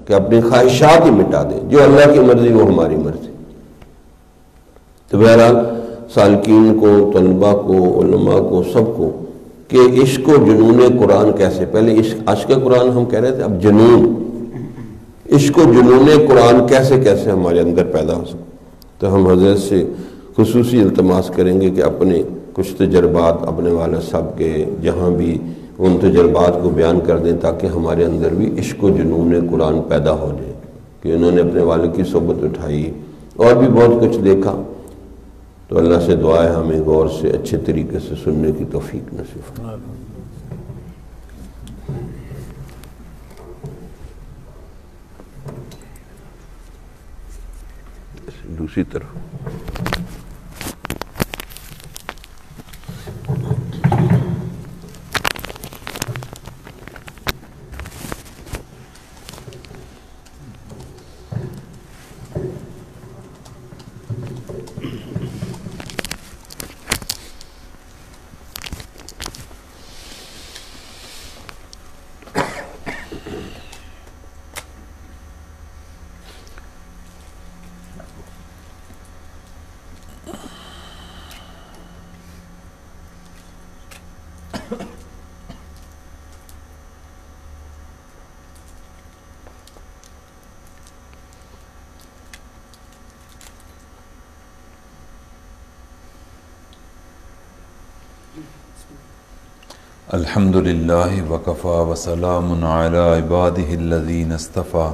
کہ اپنی خواہشات ہی مٹا دیں، جو اللہ کی مرضی وہ ہماری مرضی۔ تو بہرحال سالکین کو، طلباء کو، علماء کو، سب کو کہ عشق و جنون قرآن کیسے، پہلے عشق قرآن ہم کہہ رہے تھے، اب جنون، عشق و جنون قرآن کیسے کیسے ہمارے اندر پیدا ہو سکے۔ تو ہم حضرت سے خصوصی التماس کریں گے کہ اپنے کچھ تجربات اپنے والد صاحب کے جہاں بھی ان تجربات کو بیان کر دیں، تاکہ ہمارے اندر بھی عشق و جنون قرآن پیدا ہو جائے کہ انہوں نے اپنے والد کی صحبت اٹھائی اور بھی بہت کچھ دیکھا۔ تو اللہ سے دعا ہے ہمیں غور سے اچھے طریقے سے سننے کی توفیق نصیب فرمائے۔ دوسری طرف الحمد للہ وکفا وسلام علی عبادہ الذین اصطفیٰ،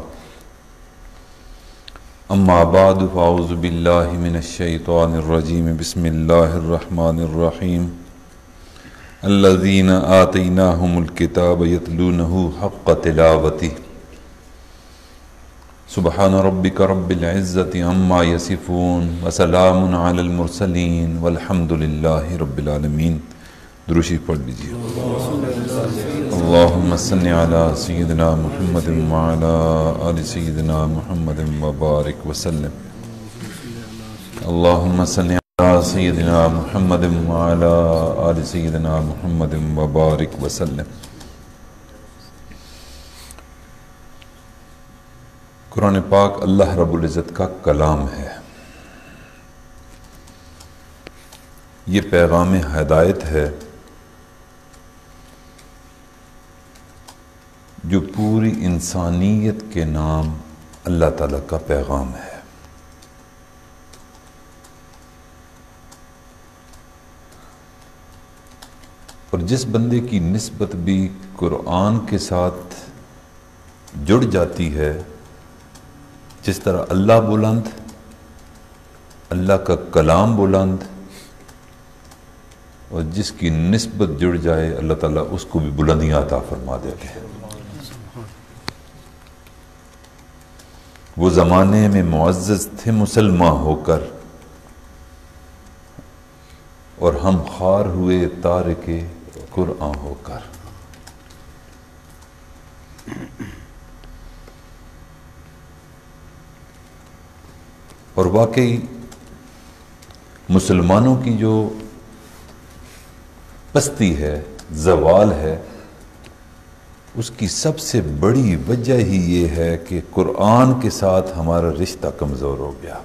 اما بعد فاعوذ باللہ من الشیطان الرجیم، بسم اللہ الرحمن الرحیم۔ الذین آتیناہم الکتاب یتلونہ حق تلاوتہ، سبحان ربک رب العزت عما یصفون وسلام علی المرسلین والحمد للہ رب العالمین۔ دروشی پڑھ لیجیے۔ اللہم صلی علی سیدنا محمد وعلی آل سیدنا محمد وبارک وسلم۔ اللہم صلی علی سیدنا محمد وعلی آل سیدنا محمد وبارک وسلم۔ قرآن پاک اللہ رب العزت کا کلام ہے، یہ پیغام ہدایت ہے جو پوری انسانیت کے نام اللہ تعالیٰ کا پیغام ہے۔ اور جس بندے کی نسبت بھی قرآن کے ساتھ جڑ جاتی ہے، جس طرح اللہ بلند، اللہ کا کلام بلند، اور جس کی نسبت جڑ جائے اللہ تعالیٰ اس کو بھی بلندیاں عطا فرما دیتے ہیں۔ وہ زمانے میں معزز تھے مسلمان ہو کر، اور ہم خوار ہوئے تارک قرآن ہو کر۔ اور واقعی مسلمانوں کی جو پستی ہے، زوال ہے، اس کی سب سے بڑی وجہ ہی یہ ہے کہ قرآن کے ساتھ ہمارا رشتہ کمزور ہو گیا۔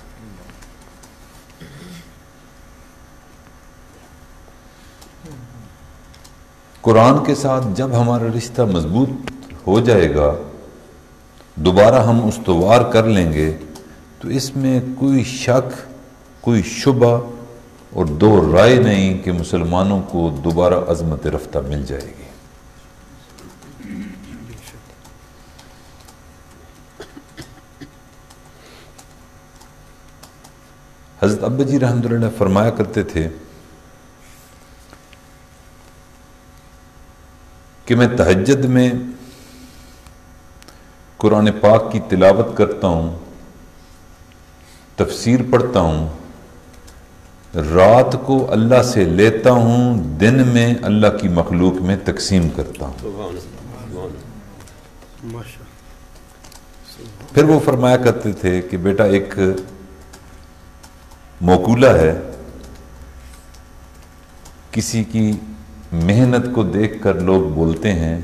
قرآن کے ساتھ جب ہمارا رشتہ مضبوط ہو جائے گا، دوبارہ ہم استوار کر لیں گے، تو اس میں کوئی شک، کوئی شبہ اور دو رائے نہیں کہ مسلمانوں کو دوبارہ عظمت رفتہ مل جائے گی۔ حضرت ابا جی رحمۃ اللہ علیہ فرمایا کرتے تھے کہ میں تہجد میں قرآن پاک کی تلاوت کرتا ہوں، تفسیر پڑھتا ہوں، رات کو اللہ سے لیتا ہوں، دن میں اللہ کی مخلوق میں تقسیم کرتا ہوں۔ پھر وہ فرمایا کرتے تھے کہ بیٹا ایک مقولہ ہے، کسی کی محنت کو دیکھ کر لوگ بولتے ہیں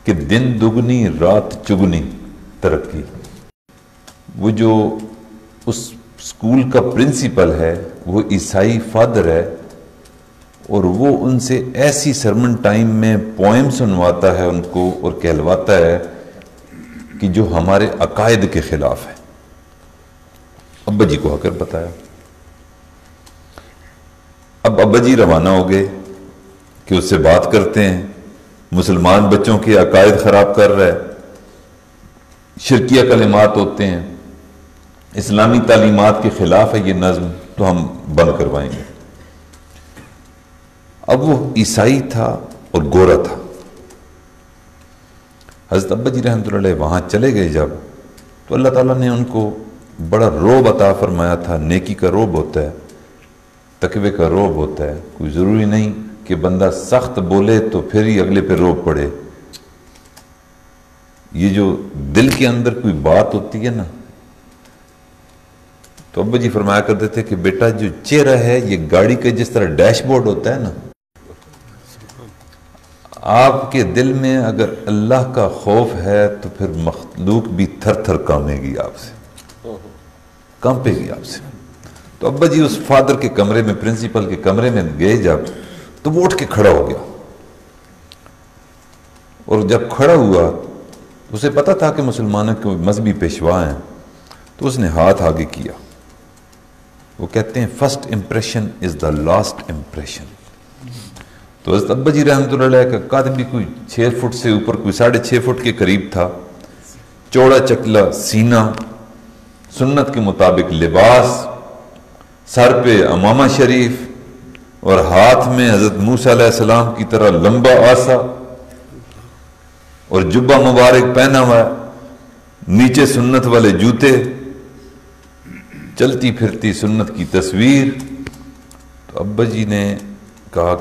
کہ دن دگنی رات چگنی ترقی. وہ جو اس اسکول کا پرنسپل ہے وہ عیسائی فادر ہے، اور وہ ان سے ایسی سرمن ٹائم میں پوئم سنواتا ہے ان کو اور کہلواتا ہے کہ جو ہمارے عقائد کے خلاف ہے. ابا جی کو آ کر بتایا. اب ابا جی روانہ ہو گئے کہ اس سے بات کرتے ہیں، مسلمان بچوں کے عقائد خراب کر رہا ہے، شرکیہ کلمات ہوتے ہیں، اسلامی تعلیمات کے خلاف ہے یہ نظم، تو ہم بند کروائیں گے. اب وہ عیسائی تھا اور گورا تھا. حضرت ابا جی رحمۃ اللہ علیہ وہاں چلے گئے جب، تو اللہ تعالیٰ نے ان کو بڑا روب عطا فرمایا تھا. نیکی کا روب ہوتا ہے، تقوی کا روب ہوتا ہے. کوئی ضروری نہیں کہ بندہ سخت بولے تو پھر ہی اگلے پہ روب پڑے. یہ جو دل کے اندر کوئی بات ہوتی ہے نا، تو ابا جی فرمایا کرتے تھے کہ بیٹا جو چہرہ ہے یہ گاڑی کا جس طرح ڈیش بورڈ ہوتا ہے نا، آپ کے دل میں اگر اللہ کا خوف ہے تو پھر مخلوق بھی تھر تھر کانپے گی آپ سے، کانپے گی آپ سے. تو ابا جی اس فادر کے کمرے میں، پرنسپل کے کمرے میں گئے جب، تو وہ اٹھ کے کھڑا ہو گیا. اور جب کھڑا ہوا اسے پتا تھا کہ مسلمانوں کے مذہبی پیشوا ہیں، تو اس نے ہاتھ آگے کیا. وہ کہتے ہیں first impression is the last impression. تو حضرت ابا جی رحمۃ اللہ علیہ کا قد بھی کوئی 6 فٹ سے اوپر، کوئی 6.5 فٹ کے قریب تھا. چوڑا چکلا سینہ، سنت کے مطابق لباس، سر پہ امامہ شریف، اور ہاتھ میں حضرت موسیٰ علیہ السلام کی طرح لمبا آسا، اور جبہ مبارک پہنا ہوا، نیچے سنت والے جوتے، چلتی پھرتی سنت کی تصویر. تو ابا جی نے کہا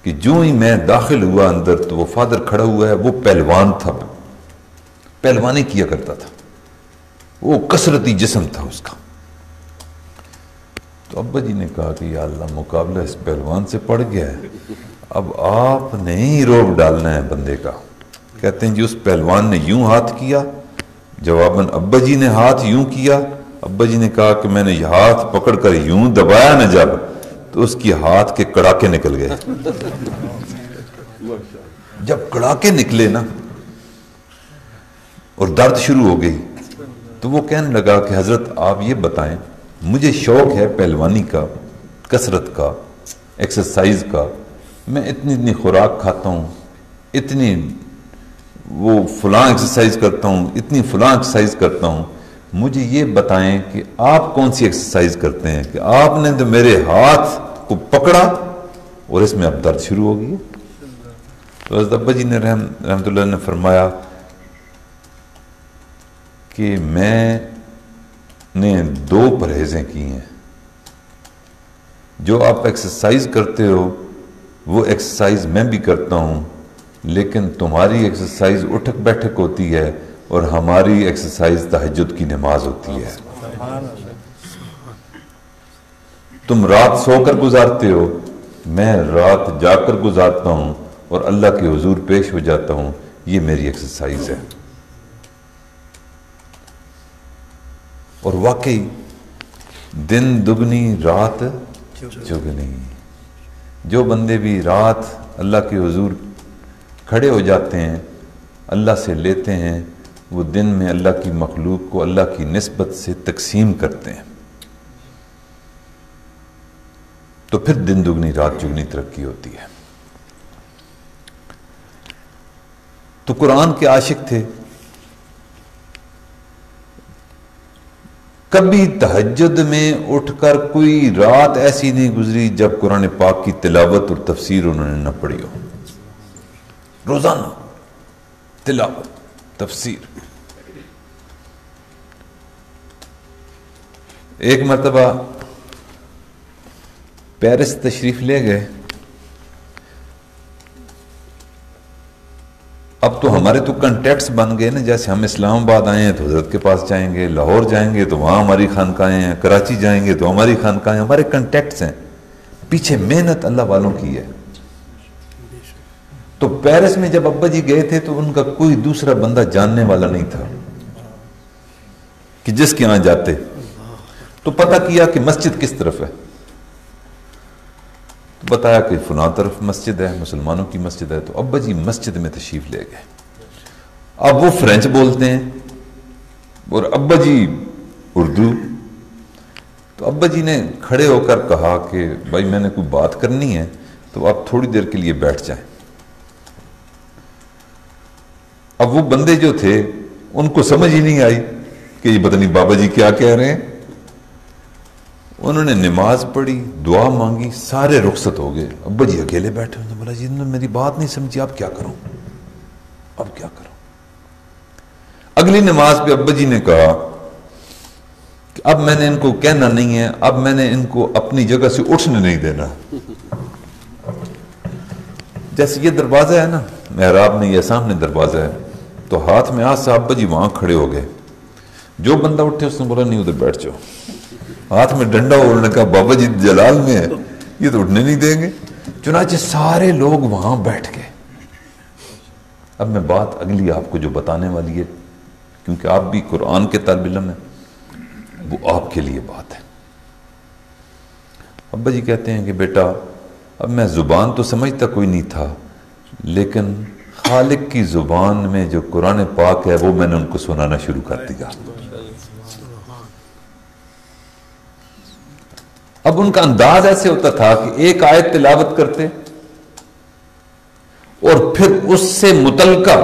کہ جو ہی میں داخل ہوا اندر تو وہ فادر کھڑا ہوا ہے، وہ پہلوان تھا، پہلوانی کیا کرتا تھا، وہ کثرتی جسم تھا اس کا. تو ابا جی نے کہا کہ یا اللہ مقابلہ اس پہلوان سے پڑ گیا ہے، اب آپ نے ہی روب ڈالنا ہے بندے کا. کہتے ہیں جی اس پہلوان نے یوں ہاتھ کیا، جواباً ابا جی نے ہاتھ یوں کیا. ابا جی نے کہا کہ میں نے یہ ہاتھ پکڑ کر یوں دبایا نہ جب، تو اس کی ہاتھ کے کڑاکے نکل گئے. جب کڑاکے نکلے نا اور درد شروع ہو گئی، تو وہ کہنے لگا کہ حضرت آپ یہ بتائیں، مجھے شوق ہے پہلوانی کا، کثرت کا، ایکسرسائز کا، میں اتنی خوراک کھاتا ہوں، اتنی وہ فلاں ایکسرسائز کرتا ہوں، اتنی فلاں ایکسرسائز کرتا ہوں، مجھے یہ بتائیں کہ آپ کون سی ایکسرسائز کرتے ہیں کہ آپ نے تو میرے ہاتھ کو پکڑا اور اس میں اب درد شروع ہو گئی. تو حضرت ابا جی نے رحمۃ اللہ نے فرمایا کہ میں نے 2 پرہیزیں کی ہیں. جو آپ ایکسرسائز کرتے ہو وہ ایکسرسائز میں بھی کرتا ہوں، لیکن تمہاری ایکسرسائز اٹھک بیٹھک ہوتی ہے اور ہماری ایکسرسائز تہجد کی نماز ہوتی ہے. تم رات سو کر گزارتے ہو، میں رات جاگ کر گزارتا ہوں اور اللہ کے حضور پیش ہو جاتا ہوں. یہ میری ایکسرسائز ہے. اور واقعی دن دگنی رات چگنی. جو بندے بھی رات اللہ کے حضور کھڑے ہو جاتے ہیں، اللہ سے لیتے ہیں، وہ دن میں اللہ کی مخلوق کو اللہ کی نسبت سے تقسیم کرتے ہیں، تو پھر دن دگنی رات چگنی ترقی ہوتی ہے. تو قرآن کے عاشق تھے. کبھی تہجد میں اٹھ کر کوئی رات ایسی نہیں گزری جب قرآن پاک کی تلاوت اور تفسیر انہوں نے نہ پڑھی ہو. روزانہ تلاوت تفسیر. ایک مرتبہ پیرس تشریف لے گئے. اب تو ہمارے تو کنٹیکٹس بن گئے نا، جیسے ہم اسلام آباد آئے ہیں تو حضرت کے پاس جائیں گے، لاہور جائیں گے تو وہاں ہماری خانقاہیں ہیں، کراچی جائیں گے تو ہماری خانقاہیں، ہمارے کنٹیکٹس ہیں. پیچھے محنت اللہ والوں کی ہے. تو پیرس میں جب ابا جی گئے تھے تو ان کا کوئی دوسرا بندہ جاننے والا نہیں تھا کہ جس کے یہاں جاتے. تو پتہ کیا کہ مسجد کس طرف ہے، تو بتایا کہ فلاں طرف مسجد ہے، مسلمانوں کی مسجد ہے. تو ابا جی مسجد میں تشریف لے گئے. اب وہ فرینچ بولتے ہیں اور ابا جی اردو. تو ابا جی نے کھڑے ہو کر کہا کہ بھائی میں نے کوئی بات کرنی ہے تو آپ تھوڑی دیر کے لیے بیٹھ جائیں. اب وہ بندے جو تھے ان کو سمجھ ہی نہیں آئی کہ یہ پتہ نہیں بابا جی کیا کہہ رہے ہیں. انہوں نے نماز پڑھی، دعا مانگی، سارے رخصت ہو گئے. ابا جی اکیلے بیٹھے. انہوں نے بولا جی انہوں نے میری بات نہیں سمجھی، اب کیا کروں، اب کیا کروں. اگلی نماز پہ ابا جی نے کہا کہ اب میں نے ان کو کہنا نہیں ہے، اب میں نے ان کو اپنی جگہ سے اٹھنے نہیں دینا. جیسے یہ دروازہ ہے نا محراب میں، یہ سامنے دروازہ ہے، تو ہاتھ میں آس ابا جی وہاں کھڑے ہو گئے. جو بندہ اٹھے اس نے بولا نہیں ادھر بیٹھ جاؤ. ہاتھ میں ڈنڈا اور نے کہا بابا جی جلال میں ہے، یہ تو اٹھنے نہیں دیں گے. چنانچہ سارے لوگ وہاں بیٹھ گئے. اب میں بات اگلی آپ کو جو بتانے والی ہے، کیونکہ آپ بھی قرآن کے طالب علم ہیں، وہ آپ کے لیے بات ہے. ابا جی کہتے ہیں کہ بیٹا اب میں زبان تو سمجھتا کوئی نہیں تھا، لیکن خالق کی زبان میں جو قرآن پاک ہے وہ میں نے ان کو سنانا شروع کر دیا. اب ان کا انداز ایسے ہوتا تھا کہ ایک آیت تلاوت کرتے اور پھر اس سے متعلقہ،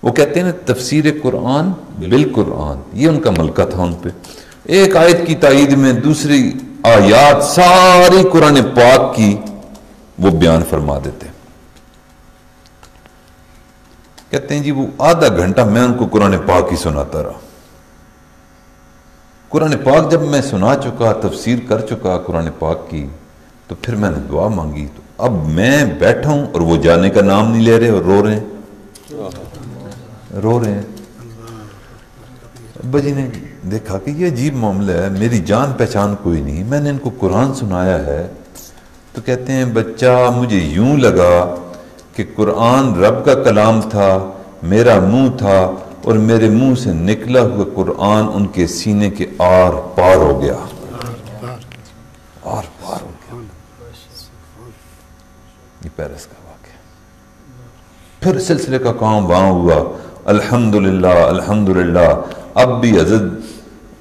وہ کہتے ہیں نا تفسیر قرآن بالقرآن، یہ ان کا ملکہ تھا. ان پہ ایک آیت کی تائید میں دوسری آیات ساری قرآن پاک کی وہ بیان فرما دیتے. کہتے ہیں جی وہ آدھا گھنٹہ میں ان کو قرآن پاک ہی سناتا رہا. قرآن پاک جب میں سنا چکا، تفسیر کر چکا قرآن پاک کی، تو پھر میں نے دعا مانگی. تو اب میں بیٹھا ہوں اور وہ جانے کا نام نہیں لے رہے اور رو رہے ہیں. ابا جی نے دیکھا کہ یہ عجیب معاملہ ہے، میری جان پہچان کوئی نہیں، میں نے ان کو قرآن سنایا ہے. تو کہتے ہیں بچہ مجھے یوں لگا کہ قرآن رب کا کلام تھا، میرا منہ تھا، اور میرے منہ سے نکلا ہوا قرآن ان کے سینے کے آر پار ہو گیا. آر پار ہو گیا. یہ پیرس کا واقعہ. پھر سلسلے کا کام وہاں ہوا. الحمدللہ الحمدللہ. اب بھی حضرت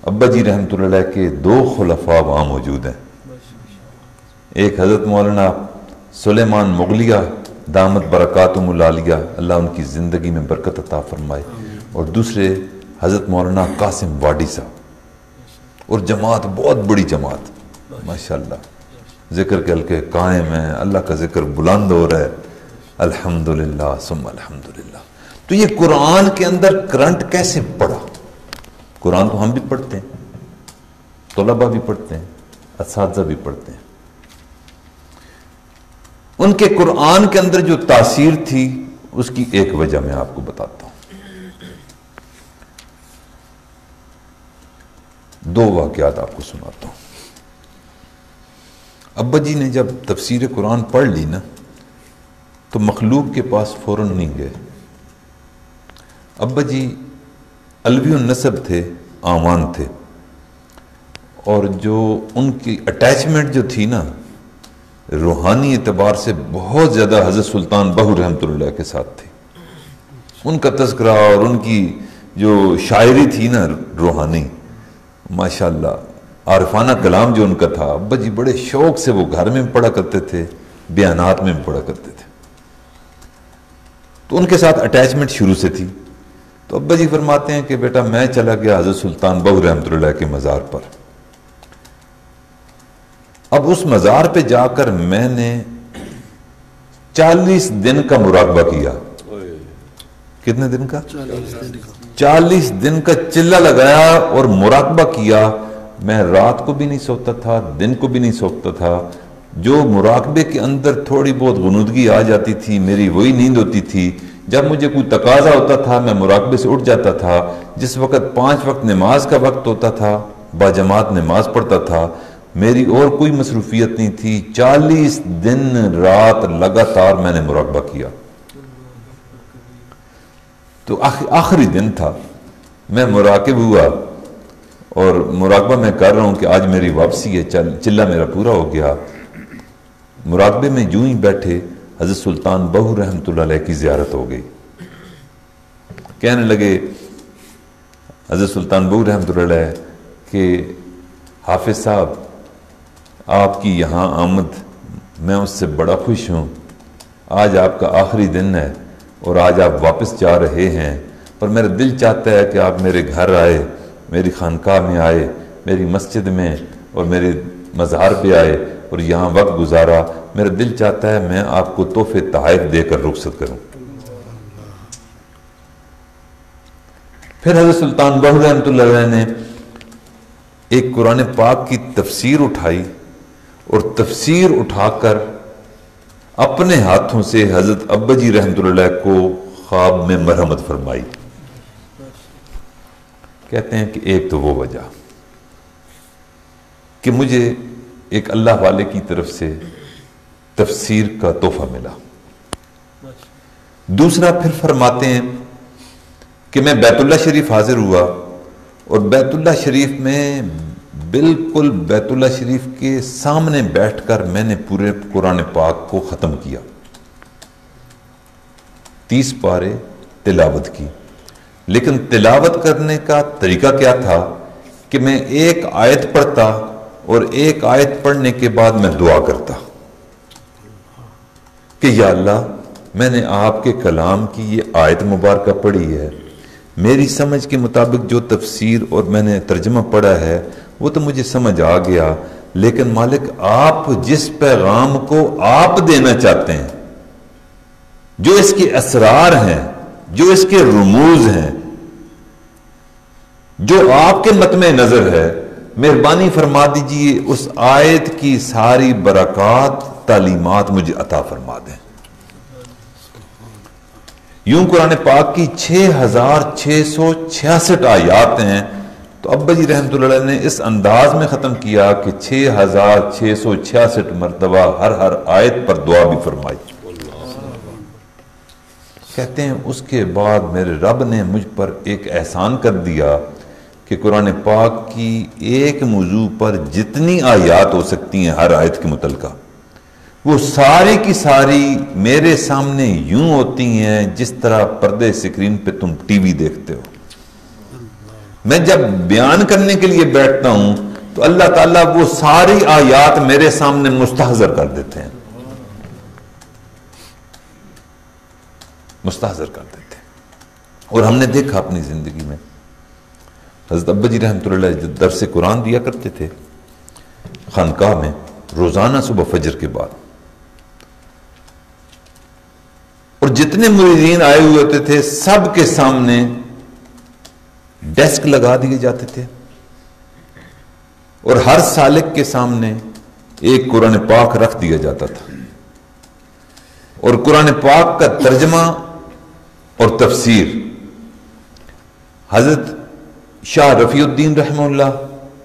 ابا جی رحمۃ اللہ علیہ کے 2 خلفاء وہاں موجود ہیں. ایک حضرت مولانا سلیمان مغلیہ دامت برکاتہم العالیہ، اللہ ان کی زندگی میں برکت عطا فرمائے، اور دوسرے حضرت مولانا قاسم واڈی صاحب. اور جماعت بہت بڑی جماعت ماشاءاللہ، ذکر کے حلقے قائم ہیں، اللہ کا ذکر بلند ہو رہا ہے. الحمدللہ ثم الحمدللہ. تو یہ قرآن کے اندر کرنٹ کیسے پڑا؟ قرآن تو ہم بھی پڑھتے ہیں، طلباء بھی پڑھتے ہیں، اساتذہ بھی پڑھتے ہیں. ان کے قرآن کے اندر جو تاثیر تھی اس کی ایک وجہ میں آپ کو بتاتا ہوں. 2 واقعات آپ کو سناتا ہوں. ابا جی نے جب تفسیر قرآن پڑھ لی نا تو مخلوق کے پاس فوراً نہیں گئے. ابا جی علوی النسب تھے، آوان تھے، اور جو ان کی اٹیچمنٹ جو تھی نا روحانی اعتبار سے بہت زیادہ حضرت سلطان بہو رحمۃ اللہ کے ساتھ تھی. ان کا تذکرہ اور ان کی جو شاعری تھی نا روحانی، ماشاءاللہ عارفانہ کلام جو ان کا تھا، ابا جی بڑے شوق سے وہ گھر میں پڑھا کرتے تھے، بیانات میں پڑھا کرتے تھے. تو ان کے ساتھ اٹیچمنٹ شروع سے تھی. تو ابا جی فرماتے ہیں کہ بیٹا میں چلا گیا حضرت سلطان بہو رحمۃ اللہ کے مزار پر. اب اس مزار پہ جا کر میں نے 40 دن کا مراقبہ کیا. کتنے دن کا؟ 40 دن کا چلہ لگایا اور مراقبہ کیا. میں رات کو بھی نہیں سوتا تھا، دن کو بھی نہیں سوتا تھا. جو مراقبے کے اندر تھوڑی بہت غنودگی آ جاتی تھی، میری وہی نیند ہوتی تھی. جب مجھے کوئی تقاضا ہوتا تھا میں مراقبے سے اٹھ جاتا تھا. جس وقت 5 وقت نماز کا وقت ہوتا تھا باجماعت نماز پڑھتا تھا. میری اور کوئی مصروفیت نہیں تھی. 40 دن رات لگاتار میں نے مراقبہ کیا. تو آخری دن تھا، میں مراقب ہوا اور مراقبہ میں کر رہا ہوں کہ آج میری واپسی ہے، چلہ میرا پورا ہو گیا. مراقبے میں یوں ہی بیٹھے حضرت سلطان بہو رحمۃ اللہ علیہ کی زیارت ہو گئی. کہنے لگے حضرت سلطان بہو رحمۃ اللہ علیہ کہ حافظ صاحب آپ کی یہاں آمد میں اس سے بڑا خوش ہوں. آج آپ کا آخری دن ہے اور آج آپ واپس جا رہے ہیں، پر میرا دل چاہتا ہے کہ آپ میرے گھر آئے، میری خانقاہ میں آئے، میری مسجد میں اور میرے مزار پہ آئے اور یہاں وقت گزارا. میرا دل چاہتا ہے میں آپ کو تحفے تحائف دے کر رخصت کروں. پھر حضرت سلطان بہو رحمۃ اللہ علیہ نے ایک قرآن پاک کی تفسیر اٹھائی اور تفسیر اٹھا کر اپنے ہاتھوں سے حضرت ابا جی رحمۃ اللہ علیہ کو خواب میں مرحمت فرمائی. کہتے ہیں کہ ایک تو وہ وجہ کہ مجھے ایک اللہ والے کی طرف سے تفسیر کا تحفہ ملا. دوسرا پھر فرماتے ہیں کہ میں بیت اللہ شریف حاضر ہوا اور بیت اللہ شریف میں بالکل بیت اللہ شریف کے سامنے بیٹھ کر میں نے پورے قرآن پاک کو ختم کیا. 30 پارے تلاوت کی. لیکن تلاوت کرنے کا طریقہ کیا تھا کہ میں ایک آیت پڑھتا اور ایک آیت پڑھنے کے بعد میں دعا کرتا کہ یا اللہ میں نے آپ کے کلام کی یہ آیت مبارکہ پڑھی ہے، میری سمجھ کے مطابق جو تفسیر اور میں نے ترجمہ پڑھا ہے وہ تو مجھے سمجھ آ گیا، لیکن مالک آپ جس پیغام کو آپ دینا چاہتے ہیں، جو اس کے اسرار ہیں، جو اس کے رموز ہیں، جو آپ کے متمع نظر ہے، مہربانی فرما دیجئے اس آیت کی ساری برکات تعلیمات مجھے عطا فرما دیں. یوں قرآن پاک کی 6666 آیات ہیں، تو ابا جی رحمۃ اللہ علیہ نے اس انداز میں ختم کیا کہ 6666 مرتبہ ہر آیت پر دعا بھی فرمائی. کہتے ہیں اس کے بعد میرے رب نے مجھ پر ایک احسان کر دیا کہ قرآن پاک کی ایک موضوع پر جتنی آیات ہو سکتی ہیں ہر آیت کے متعلقہ، وہ ساری کی ساری میرے سامنے یوں ہوتی ہیں جس طرح پردے اسکرین پہ تم ٹی وی دیکھتے ہو. میں جب بیان کرنے کے لیے بیٹھتا ہوں تو اللہ تعالیٰ وہ ساری آیات میرے سامنے مستحضر کر دیتے ہیں، مستحضر کر دیتے ہیں. اور ہم نے دیکھا اپنی زندگی میں حضرت ابا جی رحمۃ اللہ علیہ جب درس قرآن دیا کرتے تھے خانقاہ میں روزانہ صبح فجر کے بعد، اور جتنے مریدین آئے ہوئے ہوتے تھے سب کے سامنے ڈیسک لگا دیے جاتے تھے اور ہر سالک کے سامنے ایک قرآن پاک رکھ دیا جاتا تھا، اور قرآن پاک کا ترجمہ اور تفسیر حضرت شاہ رفیع الدین رحمہ اللہ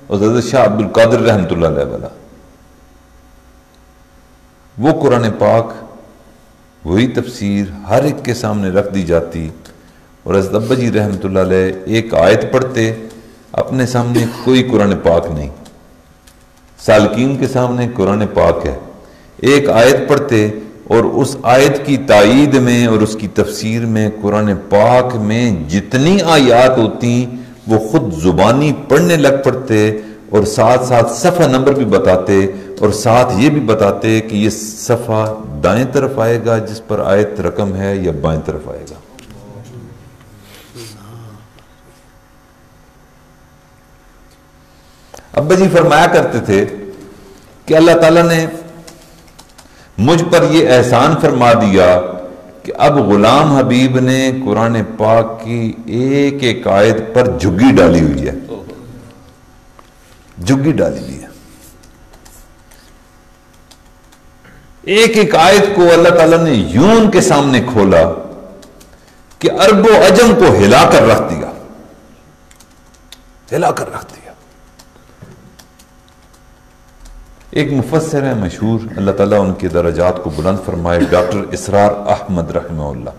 اور حضرت شاہ عبد القادر رحمۃ اللہ علیہ والا، وہ قرآن پاک وہی تفسیر ہر ایک کے سامنے رکھ دی جاتی، اور حضرت ابا جی رحمۃ اللہ علیہ ایک آیت پڑھتے، اپنے سامنے کوئی قرآن پاک نہیں، سالکین کے سامنے قرآن پاک ہے، ایک آیت پڑھتے اور اس آیت کی تائید میں اور اس کی تفسیر میں قرآن پاک میں جتنی آیات ہوتی وہ خود زبانی پڑھنے لگ پڑتے، اور ساتھ ساتھ صفحہ نمبر بھی بتاتے، اور ساتھ یہ بھی بتاتے کہ یہ صفحہ دائیں طرف آئے گا جس پر آیت رقم ہے یا بائیں طرف آئے گا. ابا جی فرمایا کرتے تھے کہ اللہ تعالیٰ نے مجھ پر یہ احسان فرما دیا کہ اب غلام حبیب نے قرآن پاک کی ایک ایک آیت پر جھگی ڈالی ہوئی ہے، جھگی ڈالی ہوئی ہے. ایک ایک آیت کو اللہ تعالیٰ نے یوں ان کے سامنے کھولا کہ عرب و عجم کو ہلا کر رکھ دیا، ہلا کر رکھ دیا. ایک مفسر ہے مشہور، اللہ تعالیٰ ان کے درجات کو بلند فرمائے، ڈاکٹر اسرار احمد رحمہ اللہ،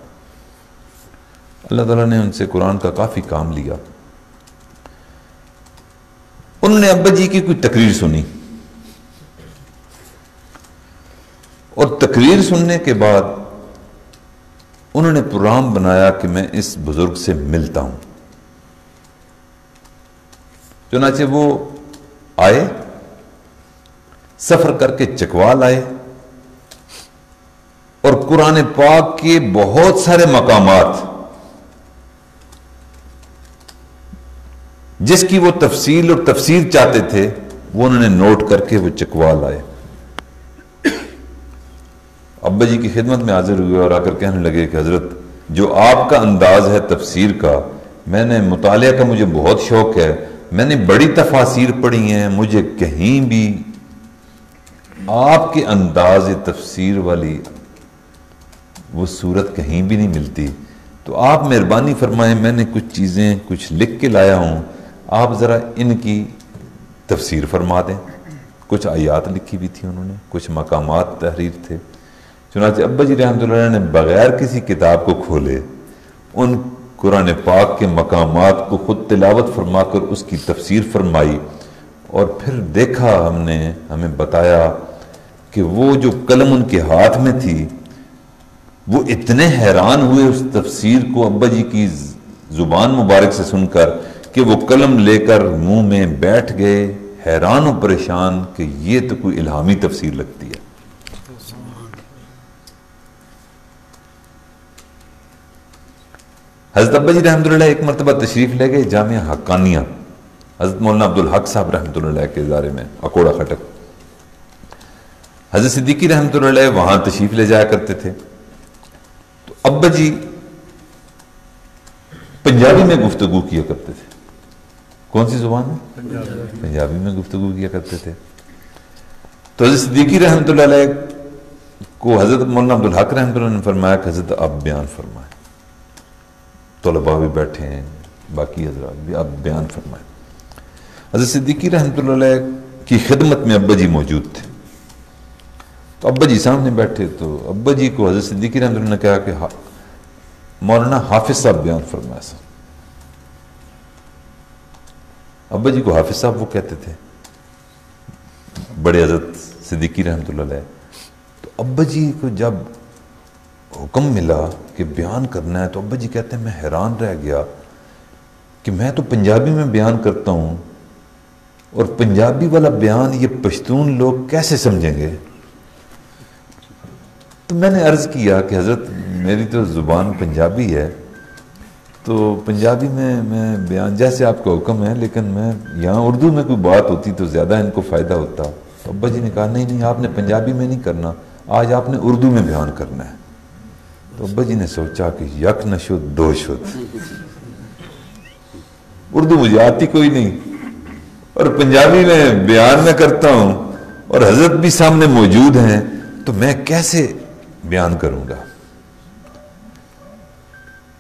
اللہ تعالیٰ نے ان سے قرآن کا کافی کام لیا۔ انہوں نے ابا جی کی کوئی تقریر سنی، اور تقریر سننے کے بعد انہوں نے پروگرام بنایا کہ میں اس بزرگ سے ملتا ہوں۔ چنانچہ وہ آئے، سفر کر کے چکوال آئے، اور قرآن پاک کے بہت سارے مقامات جس کی وہ تفصیل اور تفسیر چاہتے تھے وہ انہوں نے نوٹ کر کے وہ چکوال آئے، ابا جی کی خدمت میں حاضر ہوئے اور آ کر کہنے لگے کہ حضرت جو آپ کا انداز ہے تفسیر کا، میں نے مطالعہ کا مجھے بہت شوق ہے، میں نے بڑی تفاسیر پڑھی ہیں، مجھے کہیں بھی آپ کے انداز تفسیر والی وہ صورت کہیں بھی نہیں ملتی، تو آپ مہربانی فرمائیں، میں نے کچھ چیزیں کچھ لکھ کے لایا ہوں، آپ ذرا ان کی تفسیر فرما دیں۔ کچھ آیات لکھی بھی تھی انہوں نے، کچھ مقامات تحریر تھے۔ چنانچہ ابا جی رحمۃ اللہ علیہ نے بغیر کسی کتاب کو کھولے ان قرآن پاک کے مقامات کو خود تلاوت فرما کر اس کی تفسیر فرمائی، اور پھر دیکھا ہم نے، ہمیں بتایا کہ وہ جو قلم ان کے ہاتھ میں تھی، وہ اتنے حیران ہوئے اس تفسیر کو ابا جی کی زبان مبارک سے سن کر کہ وہ قلم لے کر منہ میں بیٹھ گئے، حیران و پریشان کہ یہ تو کوئی الہامی تفسیر لگتی ہے۔ حضرت ابا جی رحمۃ اللہ ایک مرتبہ تشریف لے گئے جامعہ حقانیہ، حضرت مولانا عبدالحق صاحب رحمۃ اللہ کے ادارے میں، اکوڑا خٹک۔ حضرت صدیقی رحمۃ اللہ وہاں تشریف لے جایا کرتے تھے، تو ابا جی پنجابی میں گفتگو کیا کرتے تھے۔ کون سی زبان میں؟ پنجابی میں گفتگو کیا کرتے تھے۔ تو حضرت صدیقی رحمۃ اللہ علیہ کو حضرت مولانا عبدالحق رحمۃ اللہ نے فرمایا کہ حضرت آپ بیان فرمائیں، طلباء بھی بیٹھے ہیں، باقی حضرات بھی، آپ بیان فرمائیں۔ حضرت صدیقی رحمۃ اللہ علیہ کی خدمت میں ابا جی موجود تھے، تو ابا جی سامنے بیٹھے، تو ابا جی کو حضرت صدیقی رحمۃ اللہ نے کہا کہ مولانا حافظ صاحب بیان فرمائے۔ سر ابا جی کو حافظ صاحب وہ کہتے تھے، بڑے حضرت صدیقی رحمۃ اللہ علیہ۔ تو ابا جی کو جب حکم ملا کہ بیان کرنا ہے، تو ابا جی کہتے ہیں میں حیران رہ گیا کہ میں تو پنجابی میں بیان کرتا ہوں، اور پنجابی والا بیان یہ پشتون لوگ کیسے سمجھیں گے؟ تو میں نے عرض کیا کہ حضرت میری تو زبان پنجابی ہے، تو پنجابی میں بیان جیسے آپ کا حکم ہے، لیکن میں یہاں اردو میں کوئی بات ہوتی تو زیادہ ان کو فائدہ ہوتا۔ تو ابا جی نے کہا نہیں آپ نے پنجابی میں نہیں کرنا، آج آپ نے اردو میں بیان کرنا ہے۔ تو ابا جی نے سوچا کہ یک نہ شد دو شد، اردو مجھے آتی کوئی نہیں، اور پنجابی میں بیان میں کرتا ہوں، اور حضرت بھی سامنے موجود ہیں، تو میں کیسے بیان کروں گا؟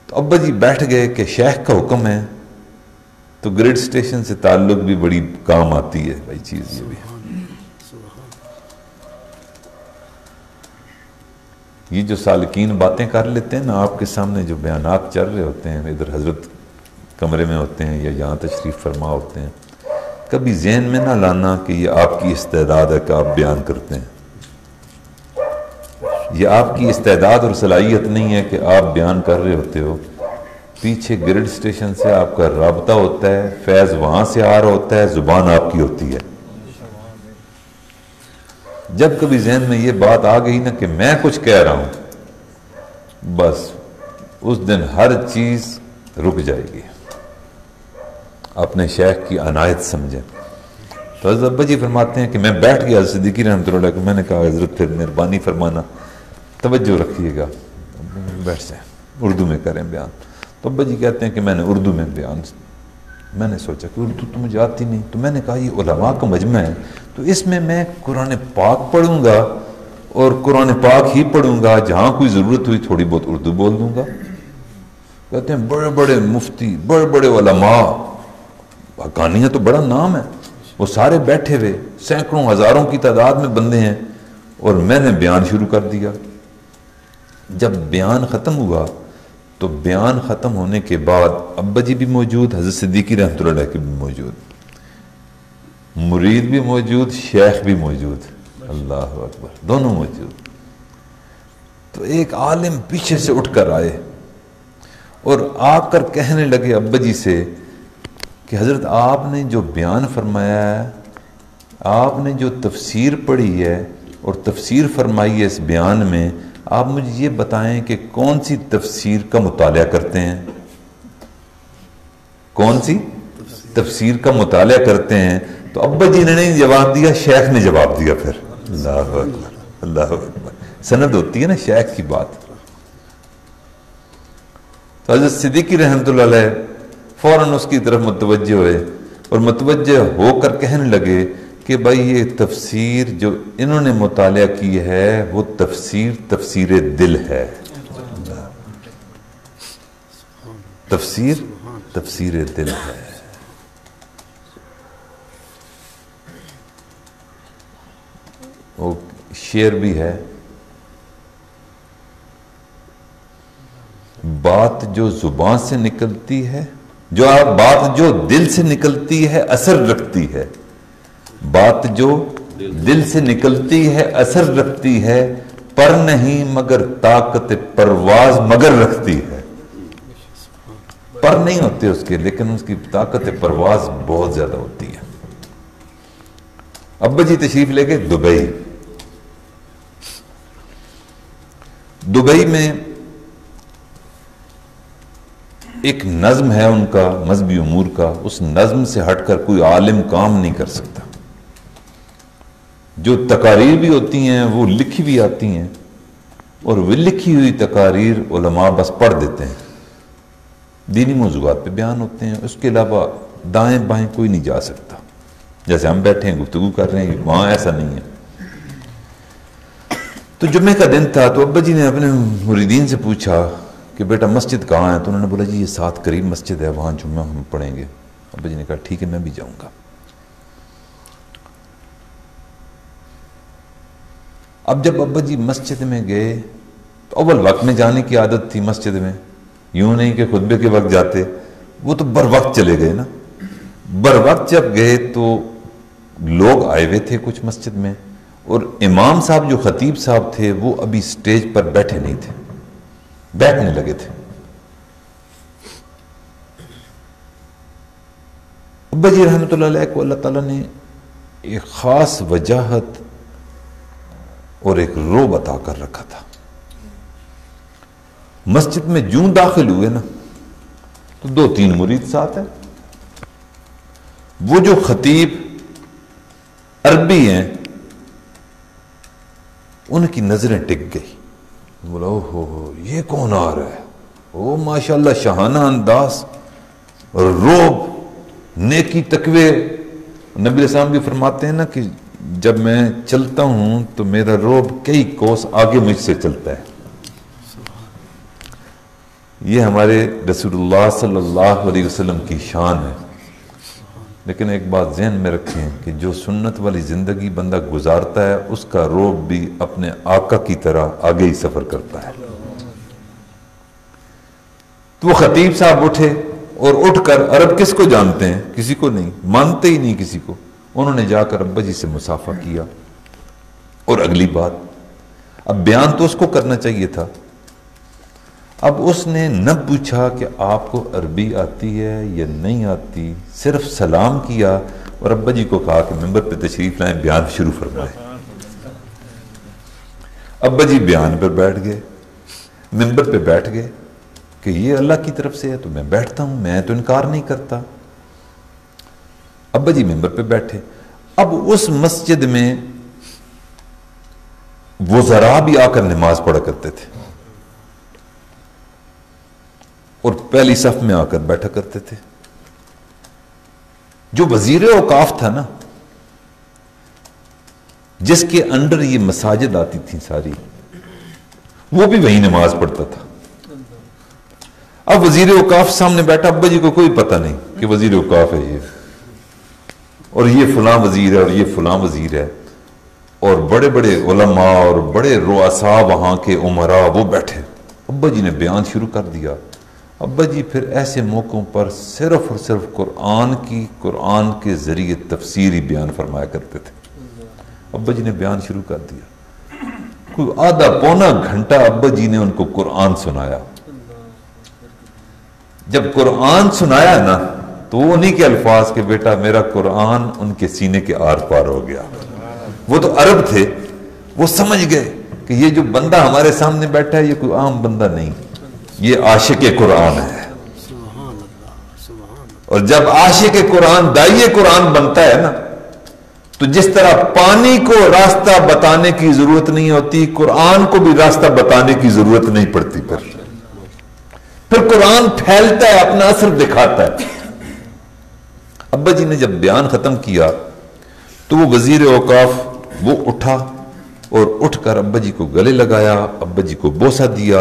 تو ابا جی بیٹھ گئے کہ شیخ کا حکم ہے، تو گریڈ سٹیشن سے تعلق بھی بڑی کام آتی ہے بھائی چیز یہ بھی۔ یہ جو سالکین باتیں کر لیتے ہیں نا، آپ کے سامنے جو بیانات چل رہے ہوتے ہیں، ادھر حضرت کمرے میں ہوتے ہیں یا یہاں تشریف فرما ہوتے ہیں، کبھی ذہن میں نہ لانا کہ یہ آپ کی استعداد ہے کہ آپ بیان کرتے ہیں۔ یہ آپ کی استعداد اور صلاحیت نہیں ہے کہ آپ بیان کر رہے ہوتے ہو، پیچھے گریڈ سٹیشن سے آپ کا رابطہ ہوتا ہے، فیض وہاں سے آ رہا ہوتا ہے، زبان آپ کی ہوتی ہے۔ جب کبھی ذہن میں یہ بات آ گئی نا کہ میں کچھ کہہ رہا ہوں، بس اس دن ہر چیز رک جائے گی۔ اپنے شیخ کی عنایت سمجھیں۔ تو حضرت ابا جی فرماتے ہیں کہ میں بیٹھ گیا حضرت صدیقی رحمۃ اللہ کو، میں نے کہا حضرت پھر مہربانی فرمانا، توجہ رکھیے گا، بیٹھ جائیں، اردو میں کریں بیان۔ تو ابا جی کہتے ہیں کہ میں نے اردو میں بیان، میں نے سوچا کہ اردو تو مجھے آتی نہیں، تو میں نے کہا یہ علماء کا مجمع ہے، تو اس میں قرآن پاک پڑھوں گا، اور قرآن پاک ہی پڑھوں گا، جہاں کوئی ضرورت ہوئی تھوڑی بہت اردو بول دوں گا۔ کہتے ہیں بڑے بڑے مفتی، بڑے بڑے علماء، حقانیہ تو بڑا نام ہے، وہ سارے بیٹھے ہوئے، سینکڑوں ہزاروں کی تعداد میں بندے ہیں، اور میں نے بیان شروع کر دیا۔ جب بیان ختم ہوا تو بیان ختم ہونے کے بعد ابا جی بھی موجود، حضرت صدیقی رحمۃ اللہ علیہ کے بھی موجود، مرید بھی موجود، شیخ بھی موجود، اللہ اکبر، دونوں موجود۔ تو ایک عالم پیچھے سے اٹھ کر آئے اور آ کر کہنے لگے ابا جی سے کہ حضرت آپ نے جو بیان فرمایا ہے، آپ نے جو تفسیر پڑھی ہے اور تفسیر فرمائی ہے اس بیان میں، آپ مجھے یہ بتائیں کہ کون سی تفسیر کا مطالعہ کرتے ہیں، کون سی تفسیر کا مطالعہ کرتے ہیں؟ تو ابا جی نے نہیں جواب دیا، شیخ نے جواب دیا۔ پھر اللہ اکبر، اللہ اکبر، سند ہوتی ہے نا شیخ کی بات۔ تو حضرت صدیقی رحمۃ اللہ علیہ فوراً اس کی طرف متوجہ ہوئے اور متوجہ ہو کر کہنے لگے کہ بھائی یہ تفسیر جو انہوں نے مطالعہ کی ہے وہ تفسیر دل ہے، تفسیر دل ہے۔ وہ شعر بھی ہے، بات جو زبان سے نکلتی ہے، بات جو دل سے نکلتی ہے اثر رکھتی ہے، بات جو دل سے نکلتی ہے اثر رکھتی ہے، پر نہیں مگر طاقت پرواز مگر رکھتی ہے۔ پر نہیں ہوتے اس کے، لیکن اس کی طاقت پرواز بہت زیادہ ہوتی ہے۔ ابا جی تشریف لے گئے دبئی میں ایک نظم ہے ان کا مذہبی امور کا، اس نظم سے ہٹ کر کوئی عالم کام نہیں کر سکتا۔ جو تقاریر بھی ہوتی ہیں وہ لکھی بھی آتی ہیں، اور وہ لکھی ہوئی تقاریر علماء بس پڑھ دیتے ہیں، دینی موضوعات پہ بیان ہوتے ہیں، اس کے علاوہ دائیں بائیں کوئی نہیں جا سکتا۔ جیسے ہم بیٹھے ہیں گفتگو کر رہے ہیں، وہاں ایسا نہیں ہے۔ تو جمعے کا دن تھا تو ابا جی نے اپنے مریدین سے پوچھا کہ بیٹا مسجد کہاں ہے؟ تو انہوں نے بولا جی یہ ساتھ قریب مسجد ہے، وہاں جمعہ ہم پڑھیں گے۔ ابا جی نے کہا ٹھیک ہے میں بھی جاؤں گا۔ اب جب ابا جی مسجد میں گئے تو اول وقت میں جانے کی عادت تھی مسجد میں، یوں نہیں کہ خطبے کے وقت جاتے، وہ تو بر وقت چلے گئے نا۔ بر وقت جب گئے تو لوگ آئے ہوئے تھے کچھ مسجد میں، اور امام صاحب جو خطیب صاحب تھے وہ ابھی سٹیج پر بیٹھے نہیں تھے، بیٹھنے لگے تھے۔ ابا جی رحمۃ اللہ علیہ کو اللہ تعالیٰ نے ایک خاص وجاہت اور ایک روب عطا کر رکھا تھا۔ مسجد میں جوں داخل ہوئے نا تو 2-3 مرید ساتھ ہیں، وہ جو خطیب عربی ہیں ان کی نظریں ٹک گئی، بولا او ہو یہ کون آ رہا ہے، او ماشاءاللہ شاہانہ انداز اور روب، نیکی تقوی۔ نبی علیہ السلام بھی فرماتے ہیں نا کہ جب میں چلتا ہوں تو میرا روب کئی کوس آگے مجھ سے چلتا ہے۔ یہ ہمارے رسول اللہ صلی اللہ علیہ وسلم کی شان ہے۔ لیکن ایک بات ذہن میں رکھیں کہ جو سنت والی زندگی بندہ گزارتا ہے اس کا روب بھی اپنے آقا کی طرح آگے ہی سفر کرتا ہے۔ تو وہ خطیب صاحب اٹھے اور اٹھ کر، عرب کس کو جانتے ہیں؟ کسی کو نہیں، مانتے ہی نہیں کسی کو۔ انہوں نے جا کر ابا جی سے مصافحہ کیا، اور اگلی بات، اب بیان تو اس کو کرنا چاہیے تھا۔ اب اس نے نہ پوچھا کہ آپ کو عربی آتی ہے یا نہیں آتی، صرف سلام کیا اور ابا جی کو کہا کہ ممبر پہ تشریف لائیں، بیان شروع فرمائیں۔ ابا جی بیان پر بیٹھ گئے، ممبر پہ بیٹھ گئے کہ یہ اللہ کی طرف سے ہے تو میں بیٹھتا ہوں، میں تو انکار نہیں کرتا۔ ابا جی ممبر پہ بیٹھے۔ اب اس مسجد میں وزراء بھی آ کر نماز پڑھا کرتے تھے اور پہلی صف میں آ کر بیٹھا کرتے تھے۔ جو وزیر اوقاف تھا نا، جس کے انڈر یہ مساجد آتی تھی ساری، وہ بھی وہی نماز پڑھتا تھا۔ اب وزیر اوقاف سامنے بیٹھا، ابا جی کو کوئی پتہ نہیں کہ وزیر اوقاف ہے یہ، اور یہ فلاں وزیر ہے اور یہ فلاں وزیر ہے، اور بڑے بڑے علماء اور بڑے رؤساء وہاں کے عمراء وہ بیٹھے، ابا جی نے بیان شروع کر دیا۔ ابا جی پھر ایسے موقعوں پر صرف اور صرف قرآن کے ذریعے تفسیری بیان فرمایا کرتے تھے۔ ابا جی نے بیان شروع کر دیا، کوئی آدھا پونا گھنٹہ ابا جی نے ان کو قرآن سنایا۔ جب قرآن سنایا نا تو وہ انہی کے الفاظ کہ بیٹا میرا قرآن ان کے سینے کے آر پار ہو گیا۔ وہ تو عرب تھے، وہ سمجھ گئے کہ یہ جو بندہ ہمارے سامنے بیٹھا ہے یہ کوئی عام بندہ نہیں، یہ عاشق قرآن ہے۔ اور جب عاشق قرآن داعی قرآن بنتا ہے نا تو جس طرح پانی کو راستہ بتانے کی ضرورت نہیں ہوتی، قرآن کو بھی راستہ بتانے کی ضرورت نہیں پڑتی۔ پھر قرآن پھیلتا ہے، اپنا اثر دکھاتا ہے۔ ابا جی نے جب بیان ختم کیا تو وہ وزیر اوقاف وہ اٹھا اور اٹھ کر ابا جی کو گلے لگایا، ابا جی کو بوسہ دیا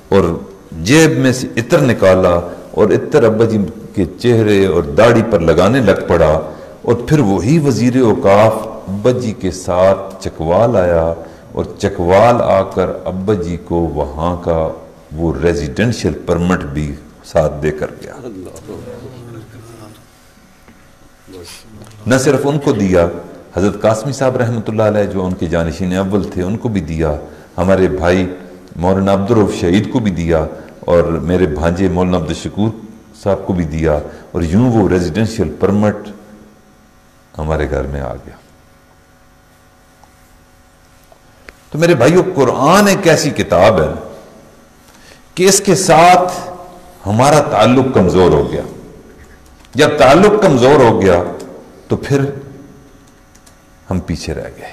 اور جیب میں سے عطر نکالا اور عطر ابا جی کے چہرے اور داڑھی پر لگانے لگ پڑا۔ اور پھر وہی وزیر اوقاف ابا جی کے ساتھ چکوال آیا اور چکوال آ کر ابا جی کو وہاں کا وہ ریزیڈنشل پرمٹ بھی ساتھ دے کر گیا۔ نہ صرف ان کو دیا، حضرت قاسمی صاحب رحمۃ اللہ علیہ جو ان کے جانشین اول تھے ان کو بھی دیا، ہمارے بھائی مولانا عبدالرؤف شہید کو بھی دیا، اور میرے بھانجے مولانا عبدالشکور صاحب کو بھی دیا، اور یوں وہ ریزیڈنشل پرمٹ ہمارے گھر میں آ گیا۔ تو میرے بھائیو، قرآن ایک ایسی کتاب ہے کہ اس کے ساتھ ہمارا تعلق کمزور ہو گیا۔ جب تعلق کمزور ہو گیا تو پھر ہم پیچھے رہ گئے،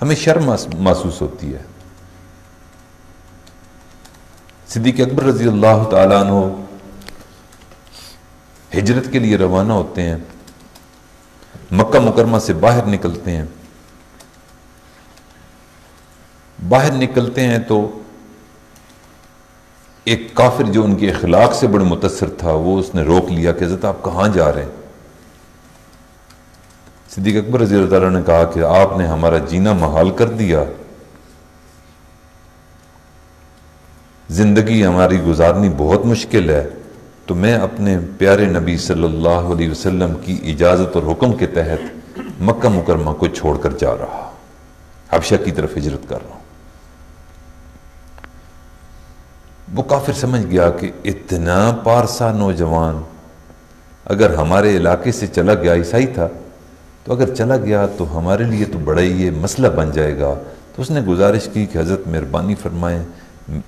ہمیں شرم محسوس ہوتی ہے۔ صدیق اکبر رضی اللہ تعالیٰ عنہ ہجرت کے لیے روانہ ہوتے ہیں، مکہ مکرمہ سے باہر نکلتے ہیں۔ باہر نکلتے ہیں تو ایک کافر جو ان کے اخلاق سے بڑے متاثر تھا وہ اس نے روک لیا کہ حضرت آپ کہاں جا رہے ہیں؟ صدیق اکبر رضی اللہ تعالیٰ نے کہا کہ آپ نے ہمارا جینا محال کر دیا، زندگی ہماری گزارنی بہت مشکل ہے، تو میں اپنے پیارے نبی صلی اللہ علیہ وسلم کی اجازت اور حکم کے تحت مکہ مکرمہ کو چھوڑ کر جا رہا، حبشہ کی طرف ہجرت کر رہا ہوں۔ وہ کافر سمجھ گیا کہ اتنا پارسا نوجوان اگر ہمارے علاقے سے چلا گیا، عیسائی تھا، تو اگر چلا گیا تو ہمارے لیے تو بڑا ہی یہ مسئلہ بن جائے گا۔ تو اس نے گزارش کی کہ حضرت مہربانی فرمائیں،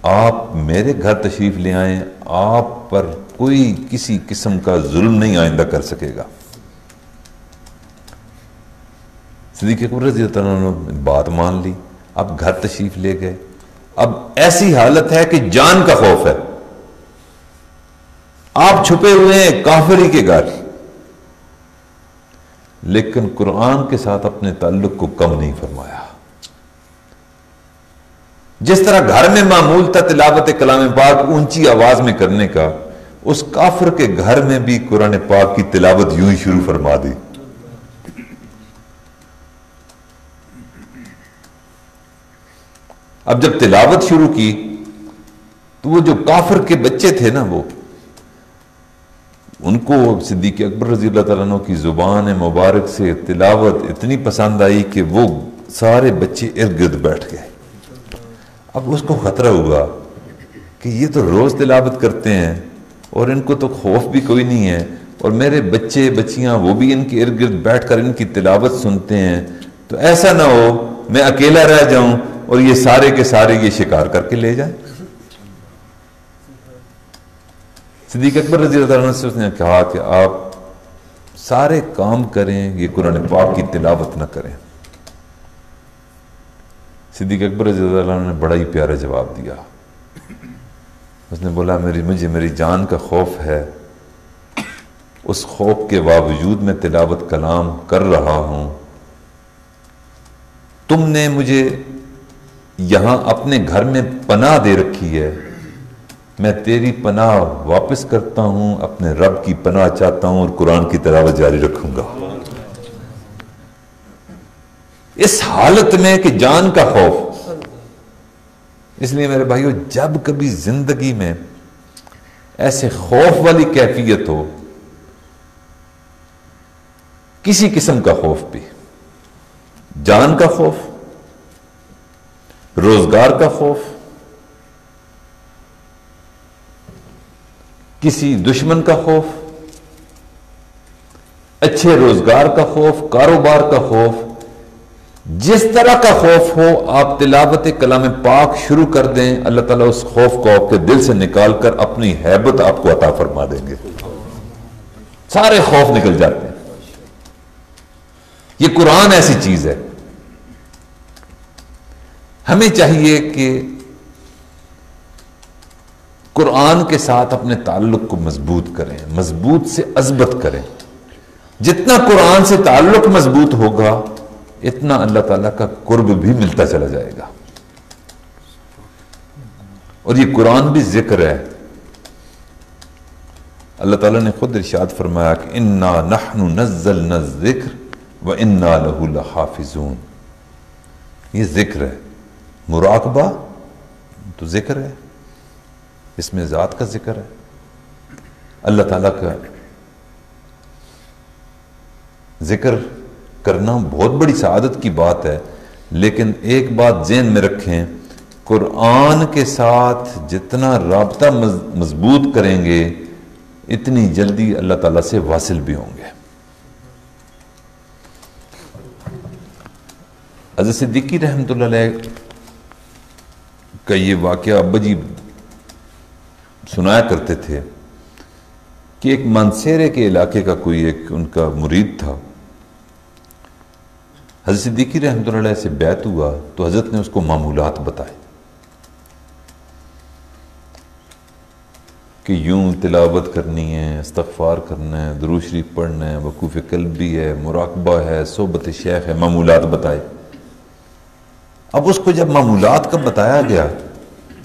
آپ میرے گھر تشریف لے آئیں، آپ پر کوئی کسی قسم کا ظلم نہیں آئندہ کر سکے گا۔ صدیق اکبر رضی اللہ عنہ نے بات مان لی، اب گھر تشریف لے گئے۔ اب ایسی حالت ہے کہ جان کا خوف ہے، آپ چھپے ہوئے ہیں کافری کے گھر، لیکن قرآن کے ساتھ اپنے تعلق کو کم نہیں فرمایا۔ جس طرح گھر میں معمول تھا تلاوت کلام پاک اونچی آواز میں کرنے کا، اس کافر کے گھر میں بھی قرآن پاک کی تلاوت یوں ہی شروع فرما دی۔ اب جب تلاوت شروع کی تو وہ جو کافر کے بچے تھے نا، وہ ان کو صدیق اکبر رضی اللہ تعالیٰ عنہ کی زبان مبارک سے تلاوت اتنی پسند آئی کہ وہ سارے بچے ارد گرد بیٹھ گئے۔ اب اس کو خطرہ ہوا کہ یہ تو روز تلاوت کرتے ہیں اور ان کو تو خوف بھی کوئی نہیں ہے، اور میرے بچے بچیاں وہ بھی ان کے ارد گرد بیٹھ کر ان کی تلاوت سنتے ہیں، تو ایسا نہ ہو میں اکیلا رہ جاؤں اور یہ سارے کے سارے یہ شکار کر کے لے جائیں۔ صدیق اکبر رضی اللہ عنہ سے اس نے کہا کہ آپ سارے کام کریں، یہ قرآن پاک کی تلاوت نہ کریں۔ صدیق اکبر رضی اللہ عنہ نے بڑا ہی پیارا جواب دیا، اس نے بولا مجھے میری جان کا خوف ہے، اس خوف کے باوجود میں تلاوت کلام کر رہا ہوں۔ تم نے مجھے یہاں اپنے گھر میں پناہ دے رکھی ہے، میں تیری پناہ واپس کرتا ہوں، اپنے رب کی پناہ چاہتا ہوں اور قرآن کی تلاوت جاری رکھوں گا۔ اس حالت میں کہ جان کا خوف۔ اس لیے میرے بھائیو، جب کبھی زندگی میں ایسے خوف والی کیفیت ہو، کسی قسم کا خوف بھی، جان کا خوف، روزگار کا خوف، کسی دشمن کا خوف، اچھے روزگار کا خوف، کاروبار کا خوف، جس طرح کا خوف ہو، آپ تلاوت کلام پاک شروع کر دیں، اللہ تعالیٰ اس خوف کو آپ کے دل سے نکال کر اپنی ہیبت آپ کو عطا فرما دیں گے۔ سارے خوف نکل جاتے ہیں۔ یہ قرآن ایسی چیز ہے، ہمیں چاہیے کہ قرآن کے ساتھ اپنے تعلق کو مضبوط کریں، مضبوط سے عزبت کریں۔ جتنا قرآن سے تعلق مضبوط ہوگا، اتنا اللہ تعالیٰ کا قرب بھی ملتا چلا جائے گا۔ اور یہ قرآن بھی ذکر ہے۔ اللہ تعالیٰ نے خود ارشاد فرمایا کہ انا نحن نزلنا الذکر وانا لہ لحافظون۔ یہ ذکر ہے، مراقبہ تو ذکر ہے، اس میں ذات کا ذکر ہے، اللہ تعالیٰ کا ذکر کرنا بہت بڑی سعادت کی بات ہے۔ لیکن ایک بات ذہن میں رکھیں، قرآن کے ساتھ جتنا رابطہ مضبوط کریں گے، اتنی جلدی اللہ تعالیٰ سے واصل بھی ہوں گے۔ حضرت صدیقی رحمۃ اللہ علیہ کا یہ واقعہ ابا جی سنایا کرتے تھے کہ ایک مانسیرے کے علاقے کا کوئی ایک ان کا مرید تھا۔ حضرت صدیقی رحمۃ اللہ علیہ سے بیعت ہوا تو حضرت نے اس کو معمولات بتائے کہ یوں تلاوت کرنی ہے، استغفار کرنا ہے، درود شریف پڑھنا ہے، وقوف قلبی ہے، مراقبہ ہے، صحبت شیخ ہے، معمولات بتائے۔ اب اس کو جب معمولات کا بتایا گیا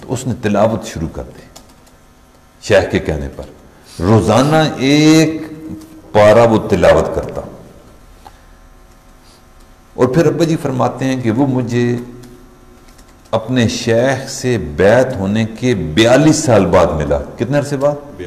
تو اس نے تلاوت شروع کر دی شیخ کے کہنے پر۔ روزانہ ایک پارہ وہ تلاوت کرتا، اور پھر ابا جی فرماتے ہیں کہ وہ مجھے اپنے شیخ سے بیعت ہونے کے 42 سال بعد ملا۔ کتنے عرصے بعد؟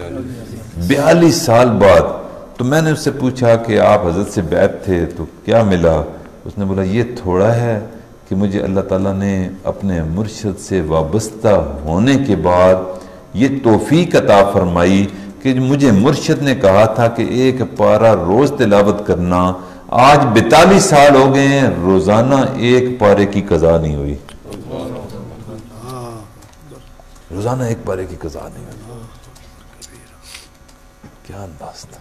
42 سال بعد۔ تو میں نے اس سے پوچھا کہ آپ حضرت سے بیعت تھے تو کیا ملا؟ اس نے بولا یہ تھوڑا ہے کہ مجھے اللہ تعالیٰ نے اپنے مرشد سے وابستہ ہونے کے بعد یہ توفیق عطا فرمائی کہ مجھے مرشد نے کہا تھا کہ ایک پارہ روز تلاوت کرنا، آج 42 سال ہو گئے ہیں، روزانہ ایک پارے کی قضا نہیں ہوئی، روزانہ ایک پارے کی قضا نہیں ہوئی۔ کیا انداز تھا۔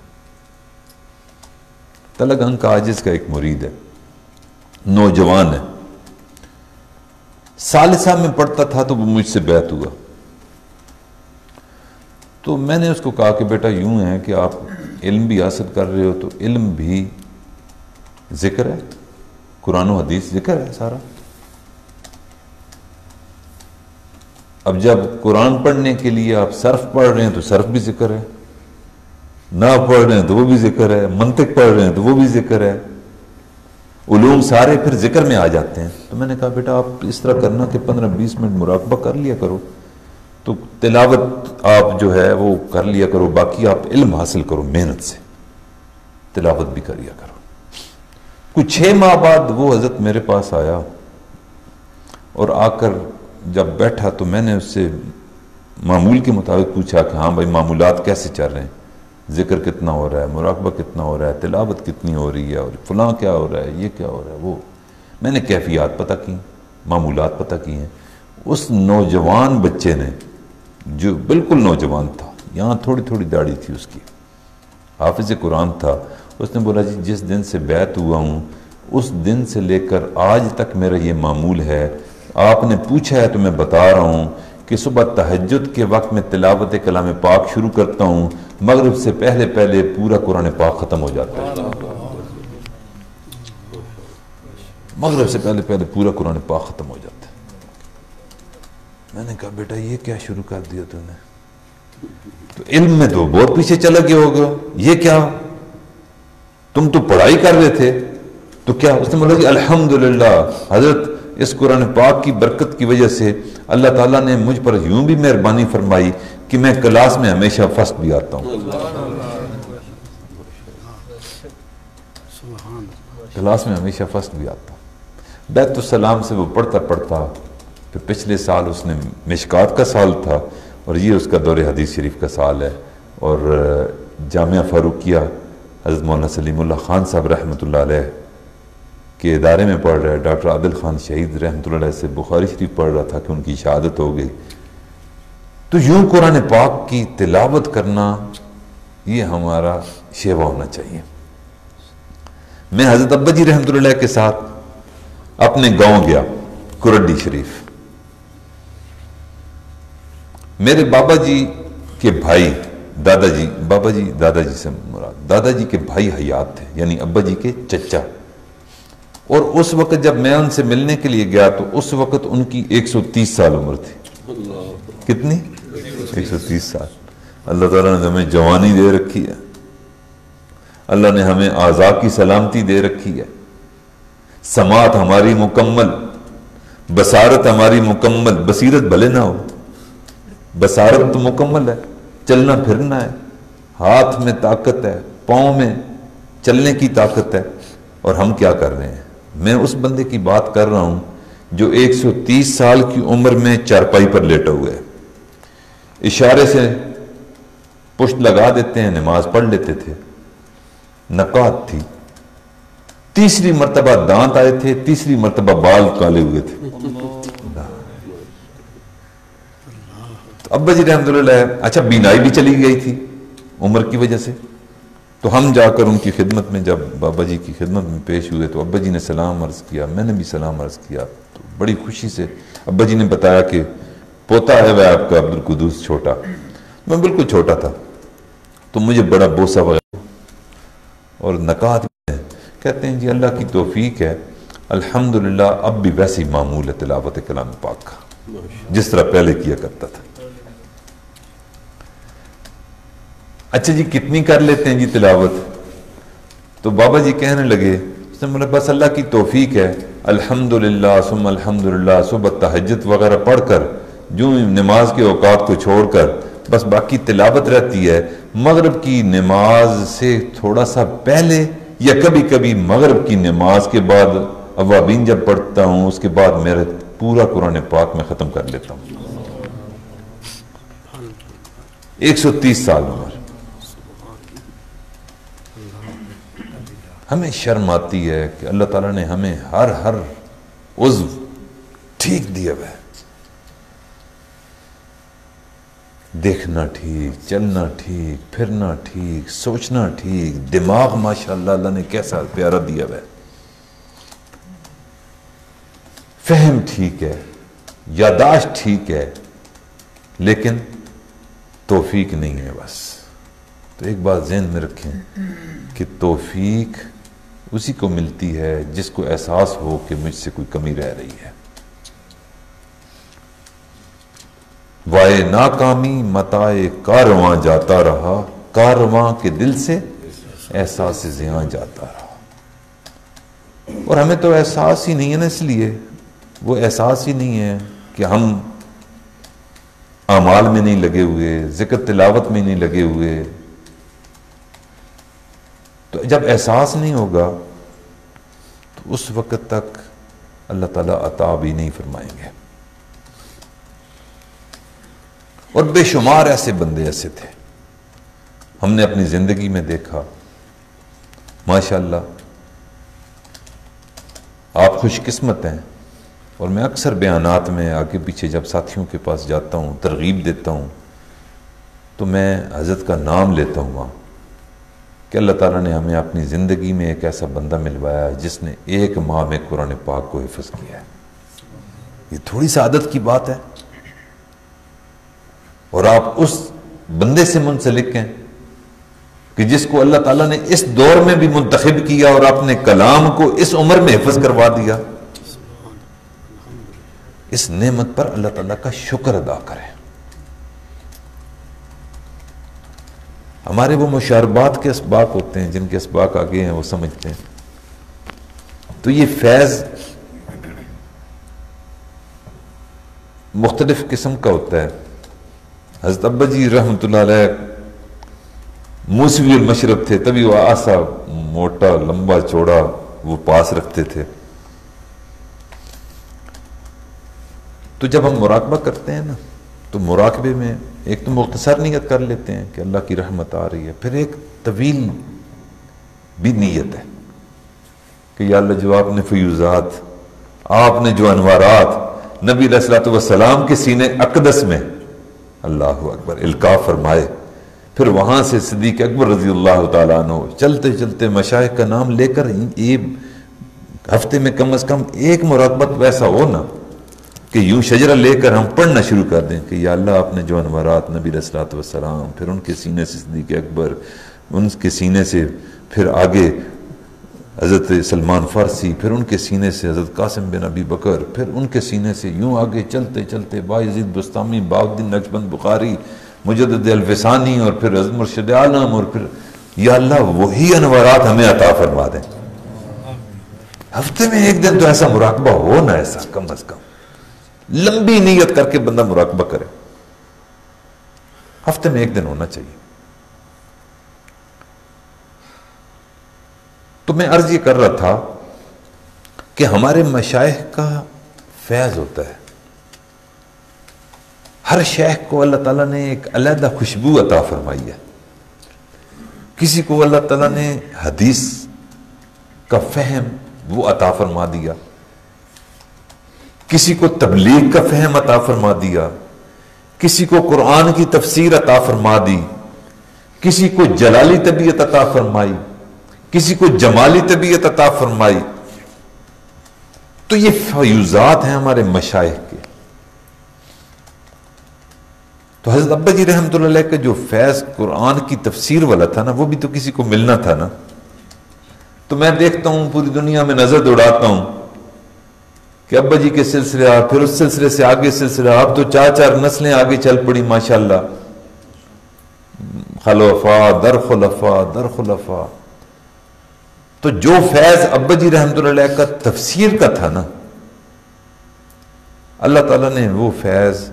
تلگ انک عاجز کا ایک مرید ہے، نوجوان ہے، ثالثہ میں پڑھتا تھا تو وہ مجھ سے بیعت ہوا۔ تو میں نے اس کو کہا کہ بیٹا یوں ہے کہ آپ علم بھی حاصل کر رہے ہو تو علم بھی ذکر ہے، قرآن و حدیث ذکر ہے سارا۔ اب جب قرآن پڑھنے کے لیے آپ صرف پڑھ رہے ہیں تو صرف بھی ذکر ہے، نہ پڑھ رہے ہیں تو وہ بھی ذکر ہے، منطق پڑھ رہے ہیں تو وہ بھی ذکر ہے، علوم سارے پھر ذکر میں آ جاتے ہیں۔ تو میں نے کہا بیٹا آپ اس طرح کرنا کہ 15-20 منٹ مراقبہ کر لیا کرو، تو تلاوت آپ جو ہے وہ کر لیا کرو، باقی آپ علم حاصل کرو محنت سے، تلاوت بھی کر لیا کرو۔ کچھ 6 ماہ بعد وہ حضرت میرے پاس آیا، اور آ کر جب بیٹھا تو میں نے اس سے معمول کے مطابق پوچھا کہ ہاں بھائی معمولات کیسے چل رہے ہیں، ذکر کتنا ہو رہا ہے، مراقبہ کتنا ہو رہا ہے، تلاوت کتنی ہو رہی ہے، اور فلاں کیا ہو رہا ہے، یہ کیا ہو رہا ہے۔ وہ میں نے کیفیات پتہ کی، معمولات پتہ کی ہیں۔ اس نوجوان بچے نے، جو بالکل نوجوان تھا، یہاں تھوڑی تھوڑی داڑھی تھی اس کی، حافظ قرآن تھا، اس نے بولا جی جس دن سے بیعت ہوا ہوں اس دن سے لے کر آج تک میرا یہ معمول ہے، آپ نے پوچھا ہے تو میں بتا رہا ہوں کہ صبح تہجد کے وقت میں تلاوت کلام پاک شروع کرتا ہوں، مغرب سے پہلے پہلے پورا قرآن پاک ختم ہو جاتا ہے، مغرب سے پہلے پہلے پورا قرآن پاک ختم ہو جاتا ہے۔ میں نے کہا بیٹا یہ کیا شروع کر دیا تو نے؟ تو علم میں تو بہت پیچھے چلا گیا ہوگا، یہ کیا تم تو پڑھائی کر رہے تھے تو کیا؟ اس نے بولا کہ الحمدللہ حضرت اس قرآن پاک کی برکت کی وجہ سے اللہ تعالیٰ نے مجھ پر یوں بھی مہربانی فرمائی کہ میں کلاس میں ہمیشہ فرسٹ بھی آتا ہوں، کلاس میں ہمیشہ فرسٹ بھی آتا ہوں۔ بیت السلام سے وہ پڑھتا پڑھتا پھر پچھلے سال اس نے مشکات کا سال تھا اور یہ اس کا دور حدیث شریف کا سال ہے، اور جامعہ فاروقیہ حضرت مولانا سلیم اللہ خان صاحب رحمۃ اللہ علیہ کے ادارے میں پڑھ رہا ہے۔ ڈاکٹر عادل خان شہید رحمۃ اللہ علیہ سے بخاری شریف پڑھ رہا تھا کہ ان کی شہادت ہو گئی۔ تو یوں قرآن پاک کی تلاوت کرنا یہ ہمارا شیوا ہونا چاہیے۔ میں حضرت ابا جی رحمۃ اللہ علیہ کے ساتھ اپنے گاؤں گیا کورڈی شریف۔ میرے بابا جی کے بھائی دادا جی، بابا جی دادا جی سے مراد دادا جی کے بھائی حیات تھے، یعنی ابا جی کے چچا، اور اس وقت جب میں ان سے ملنے کے لیے گیا تو اس وقت ان کی 130 سال عمر تھی۔ کتنی؟ 130 سال۔ اللہ تعالیٰ نے ہمیں جوانی دے رکھی ہے، اللہ نے ہمیں اعضاء کی سلامتی دے رکھی ہے، سماعت ہماری مکمل، بصارت ہماری مکمل، بصیرت بھلے نہ ہو، بصارت تو مکمل ہے، چلنا پھرنا ہے، ہاتھ میں طاقت ہے، پاؤں میں چلنے کی طاقت ہے، اور ہم کیا کر رہے ہیں؟ میں اس بندے کی بات کر رہا ہوں جو 130 سال کی عمر میں چارپائی پر لیٹا ہوا ہے، اشارے سے پشت لگا دیتے ہیں، نماز پڑھ لیتے تھے، نقاہت تھی، تیسری مرتبہ دانت آئے تھے، تیسری مرتبہ بال کالے ہوئے تھے۔ ابا جی رحمۃ اللہ علیہ، اچھا بینائی بھی چلی گئی تھی عمر کی وجہ سے، تو ہم جا کر ان کی خدمت میں جب بابا جی کی خدمت میں پیش ہوئے تو ابا جی نے سلام عرض کیا، میں نے بھی سلام عرض کیا، تو بڑی خوشی سے ابا جی نے بتایا کہ پوتا ہے وہ آپ کا عبدالقدوس چھوٹا۔ میں بالکل چھوٹا تھا تو مجھے بڑا بوسہ وغیرہ اور نکات ہے، کہتے ہیں جی اللہ کی توفیق ہے الحمدللہ اب بھی ویسی معمول ہے تلاوت کلام پاک کا جس طرح پہلے کیا کرتا تھا۔ اچھا جی کتنی کر لیتے ہیں جی تلاوت؟ تو بابا جی کہنے لگے، اس نے بولا بس اللہ کی توفیق ہے الحمدللہ ثم الحمدللہ، صبح تہجد وغیرہ پڑھ کر جو نماز کے اوقات کو چھوڑ کر بس باقی تلاوت رہتی ہے، مغرب کی نماز سے تھوڑا سا پہلے یا کبھی کبھی مغرب کی نماز کے بعد اوابین جب پڑھتا ہوں اس کے بعد میرے پورا قرآن پاک میں ختم کر لیتا ہوں۔ 130 سال عمر۔ ہمیں شرم آتی ہے کہ اللہ تعالیٰ نے ہمیں ہر عضو ٹھیک دیا ہے، دیکھنا ٹھیک، چلنا ٹھیک، پھرنا ٹھیک، سوچنا ٹھیک، دماغ ماشاءاللہ اللہ نے کیسا پیارا دیا ہے، فہم ٹھیک ہے، یاداشت ٹھیک ہے، لیکن توفیق نہیں ہے بس۔ تو ایک بات ذہن میں رکھیں کہ توفیق اسی کو ملتی ہے جس کو احساس ہو کہ مجھ سے کوئی کمی رہ رہی ہے۔ وائے ناکامی متائے کارواں جاتا رہا، کارواں کے دل سے احساس زیاں جاتا رہا۔ اور ہمیں تو احساس ہی نہیں ہے نا، اس لیے وہ احساس ہی نہیں ہے کہ ہم اعمال میں نہیں لگے ہوئے، ذکر تلاوت میں نہیں لگے ہوئے۔ تو جب احساس نہیں ہوگا تو اس وقت تک اللہ تعالیٰ عطا بھی نہیں فرمائیں گے۔ اور بے شمار ایسے بندے ایسے تھے ہم نے اپنی زندگی میں دیکھا، ماشاءاللہ آپ خوش قسمت ہیں۔ اور میں اکثر بیانات میں آگے پیچھے جب ساتھیوں کے پاس جاتا ہوں، ترغیب دیتا ہوں، تو میں حضرت کا نام لیتا ہوں وہاں کہ اللہ تعالیٰ نے ہمیں اپنی زندگی میں ایک ایسا بندہ ملوایا ہے جس نے 1 ماہ میں قرآن پاک کو حفظ کیا ہے۔ یہ تھوڑی سعادت کی بات ہے، اور آپ اس بندے سے منسلک ہیں کہ جس کو اللہ تعالیٰ نے اس دور میں بھی منتخب کیا اور اپنے کلام کو اس عمر میں حفظ کروا دیا۔ اس نعمت پر اللہ تعالیٰ کا شکر ادا کریں۔ ہمارے وہ مشاربات کے اسباق ہوتے ہیں، جن کے اسباق آگے ہیں وہ سمجھتے ہیں. تو یہ فیض مختلف قسم کا ہوتا ہے. حضرت ابا جی رحمۃ اللہ علیہ موسوی المشرب تھے، تبھی وہ آسا موٹا لمبا چوڑا وہ پاس رکھتے تھے. تو جب ہم مراقبہ کرتے ہیں نا، تو مراقبے میں ایک تو مختصر نیت کر لیتے ہیں کہ اللہ کی رحمت آ رہی ہے، پھر ایک طویل بھی نیت ہے کہ یا اللہ جو آپ نے فیوزات، آپ نے جو انوارات نبی علیہ الصلوۃ والسلام کے سینے اقدس میں اللہ اکبر القاء فرمائے، پھر وہاں سے صدیق اکبر رضی اللہ تعالیٰ عنہ چلتے چلتے مشائخ کا نام لے کر ایک ہفتے میں کم از کم ایک مراقبت ویسا ہو نا کہ یوں شجرہ لے کر ہم پڑھنا شروع کر دیں کہ یا اللہ آپ نے جو انوارات نبی علیہ الصلوۃ والسلام، پھر ان کے سینے سے صدیق اکبر، ان کے سینے سے پھر آگے حضرت سلمان فارسی، پھر ان کے سینے سے حضرت قاسم بن ابی بکر، پھر ان کے سینے سے یوں آگے چلتے چلتے بایزید بستامی، بہاؤالدین نقشبند بخاری، مجدد الفسانی، اور پھر حضرت مرشد عالم، اور پھر یا اللہ وہی انوارات ہمیں عطا فرما دیں. ہفتے میں ایک دن تو ایسا مراقبہ ہو نا، ایسا کم از کم لمبی نیت کر کے بندہ مراقبہ کرے، ہفتے میں ایک دن ہونا چاہیے. تو میں عرض یہ کر رہا تھا کہ ہمارے مشائخ کا فیض ہوتا ہے. ہر شیخ کو اللہ تعالیٰ نے ایک علیحدہ خوشبو عطا فرمائی ہے. کسی کو اللہ تعالیٰ نے حدیث کا فہم وہ عطا فرما دیا، کسی کو تبلیغ کا فہم عطا فرما دیا، کسی کو قرآن کی تفسیر عطا فرما دی، کسی کو جلالی طبیعت عطا فرمائی، کسی کو جمالی طبیعت عطا فرمائی. تو یہ فیوزات ہیں ہمارے مشائخ کے. تو حضرت ابا جی رحمۃ اللہ علیہ کا جو فیض قرآن کی تفسیر والا تھا نا، وہ بھی تو کسی کو ملنا تھا نا. تو میں دیکھتا ہوں پوری دنیا میں نظر دوڑاتا ہوں کہ ابا جی کے سلسلے، پھر اس سلسلے سے آگے سلسلہ، اب تو 4 نسلیں آگے چل پڑی ماشاءاللہ، خلفاء در خلفاء در خلفاء. تو جو فیض ابا جی رحمۃ اللہ علیہ کا تفسیر کا تھا نا، اللہ تعالیٰ نے وہ فیض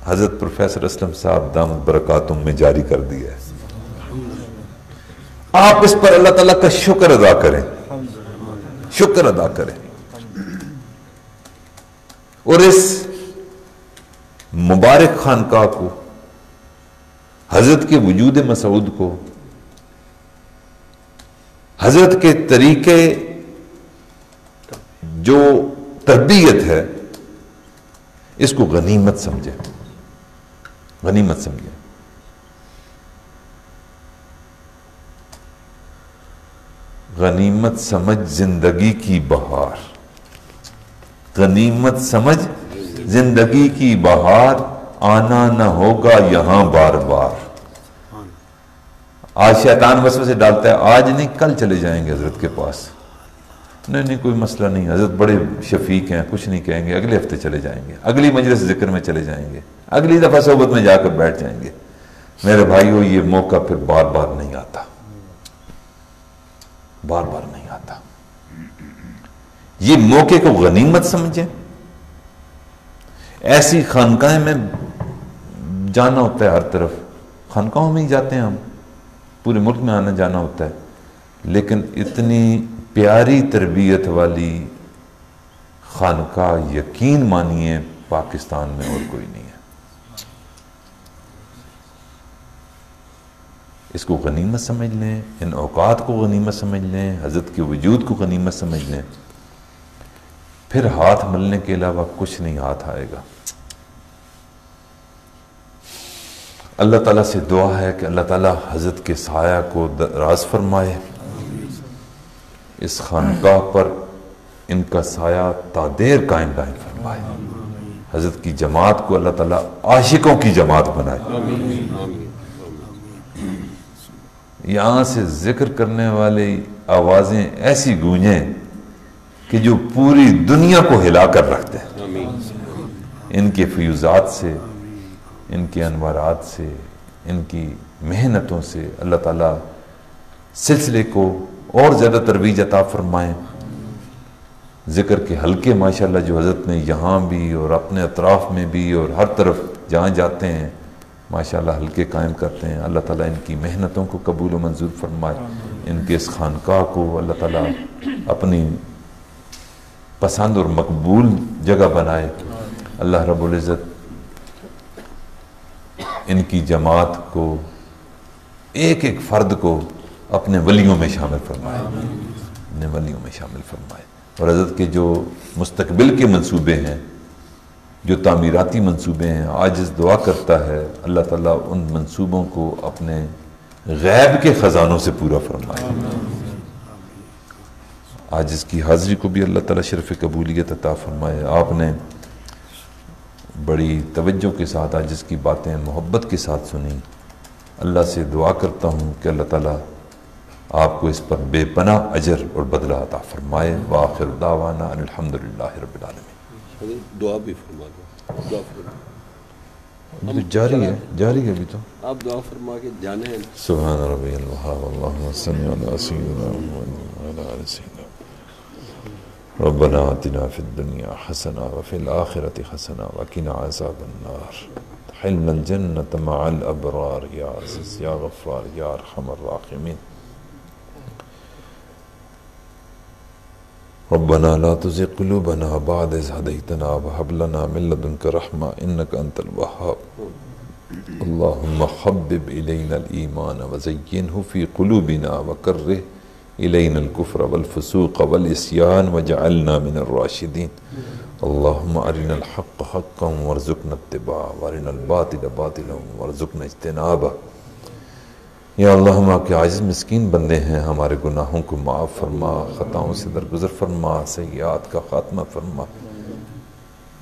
حضرت پروفیسر اسلم صاحب دامت برکاتہم میں جاری کر دیا ہے. آپ اس پر اللہ تعالیٰ کا شکر ادا کریں، شکر ادا کریں، اور اس مبارک خانقاہ کو، حضرت کے وجود مسعود کو، حضرت کے طریقے جو تربیت ہے، اس کو غنیمت سمجھیں، غنیمت سمجھیں. غنیمت سمجھ زندگی کی بہار، غنیمت سمجھ زندگی کی بہار، آنا نہ ہوگا یہاں بار بار. آج شیطان وسوسے ڈالتا ہے آج نہیں کل چلے جائیں گے حضرت کے پاس. نہیں کوئی مسئلہ نہیں، حضرت بڑے شفیق ہیں، کچھ نہیں کہیں گے، اگلے ہفتے چلے جائیں گے، اگلی مجلس ذکر میں چلے جائیں گے، اگلی دفعہ صحبت میں جا کر بیٹھ جائیں گے. میرے بھائیو، یہ موقع پھر بار بار نہیں آتا، بار بار نہیں آتا. یہ موقع کو غنیمت سمجھیں. ایسی خانقاہیں میں جانا ہوتا ہے، ہر طرف خانقاہوں میں ہی جاتے ہیں ہم، پورے ملک میں آنا جانا ہوتا ہے، لیکن اتنی پیاری تربیت والی خانقاہ یقین مانیے پاکستان میں اور کوئی نہیں ہے. اس کو غنیمت سمجھ لیں، ان اوقات کو غنیمت سمجھ لیں، حضرت کے وجود کو غنیمت سمجھ لیں، پھر ہاتھ ملنے کے علاوہ کچھ نہیں ہاتھ آئے گا. اللہ تعالیٰ سے دعا ہے کہ اللہ تعالیٰ حضرت کے سایہ کو دراز فرمائے، اس خانقاہ پر ان کا سایہ تا دیر قائم دائم فرمائے، حضرت کی جماعت کو اللہ تعالیٰ عاشقوں کی جماعت بنائے. یہاں سے ذکر کرنے والی آوازیں ایسی گونجیں کہ جو پوری دنیا کو ہلا کر رکھتے ہیں. ان کے فیوزات سے، ان کے انوارات سے، ان کی محنتوں سے اللہ تعالیٰ سلسلے کو اور زیادہ ترویج عطا فرمائیں. ذکر کے حلقے ماشاءاللہ جو حضرت نے یہاں بھی اور اپنے اطراف میں بھی اور ہر طرف جہاں جاتے ہیں ماشاءاللہ حلقے قائم کرتے ہیں. اللہ تعالیٰ ان کی محنتوں کو قبول و منظور فرمائے. ان کے اس خانقاہ کو اللہ تعالیٰ اپنی پسند اور مقبول جگہ بنائے. اللہ رب العزت ان کی جماعت کو ایک ایک فرد کو اپنے ولیوں میں شامل فرمائے، اپنے ولیوں میں شامل فرمائے. اور حضرت کے جو مستقبل کے منصوبے ہیں، جو تعمیراتی منصوبے ہیں، عاجز دعا کرتا ہے اللہ تعالیٰ ان منصوبوں کو اپنے غیب کے خزانوں سے پورا فرمائے. عاجز کی حاضری کو بھی اللہ تعالیٰ شرف قبولیت عطا فرمائے. آپ نے بڑی توجہ کے ساتھ عاجز کی باتیں محبت کے ساتھ سنی. اللہ سے دعا کرتا ہوں کہ اللہ تعالیٰ آپ کو اس پر بے پناہ اجر اور بدلہ عطا فرمائے. وآخر دعوانا ان الحمدللہ رب العالمین. دعا بھی فرما دو. دعا فرما جاری ہے ابھی تو آپ دعا فرما کے جانے ہیں. سبحان ربی الوہاب اللہم صلی علی سیدنا محمد وعلی آل سیدنا ربنا آتنا فی الدنیا حسنہ وفی الآخرۃ حسنہ وقنا عذاب النار. حلنا الجنۃ مع الابرار یا عزیز یا غفار یا ارحم الراحمین. ربنا لا تزغ قلوبنا بعد إذ هديتنا وهب لنا من لدنك رحمة إنك أنت الوهاب. اللهم حبب إلينا الإيمان وزينه في قلوبنا وكره إلينا الكفر والفسوق والعصيان واجعلنا من الراشدين. اللهم أرنا الحق حقا وارزقنا اتباعه وأرنا الباطل باطلا وارزقنا اجتنابه. یا اللہ ہم آپ کے عاجز مسکین بندے ہیں، ہمارے گناہوں کو معاف فرما، خطاؤں سے درگزر فرما، سیئات کا خاتمہ فرما.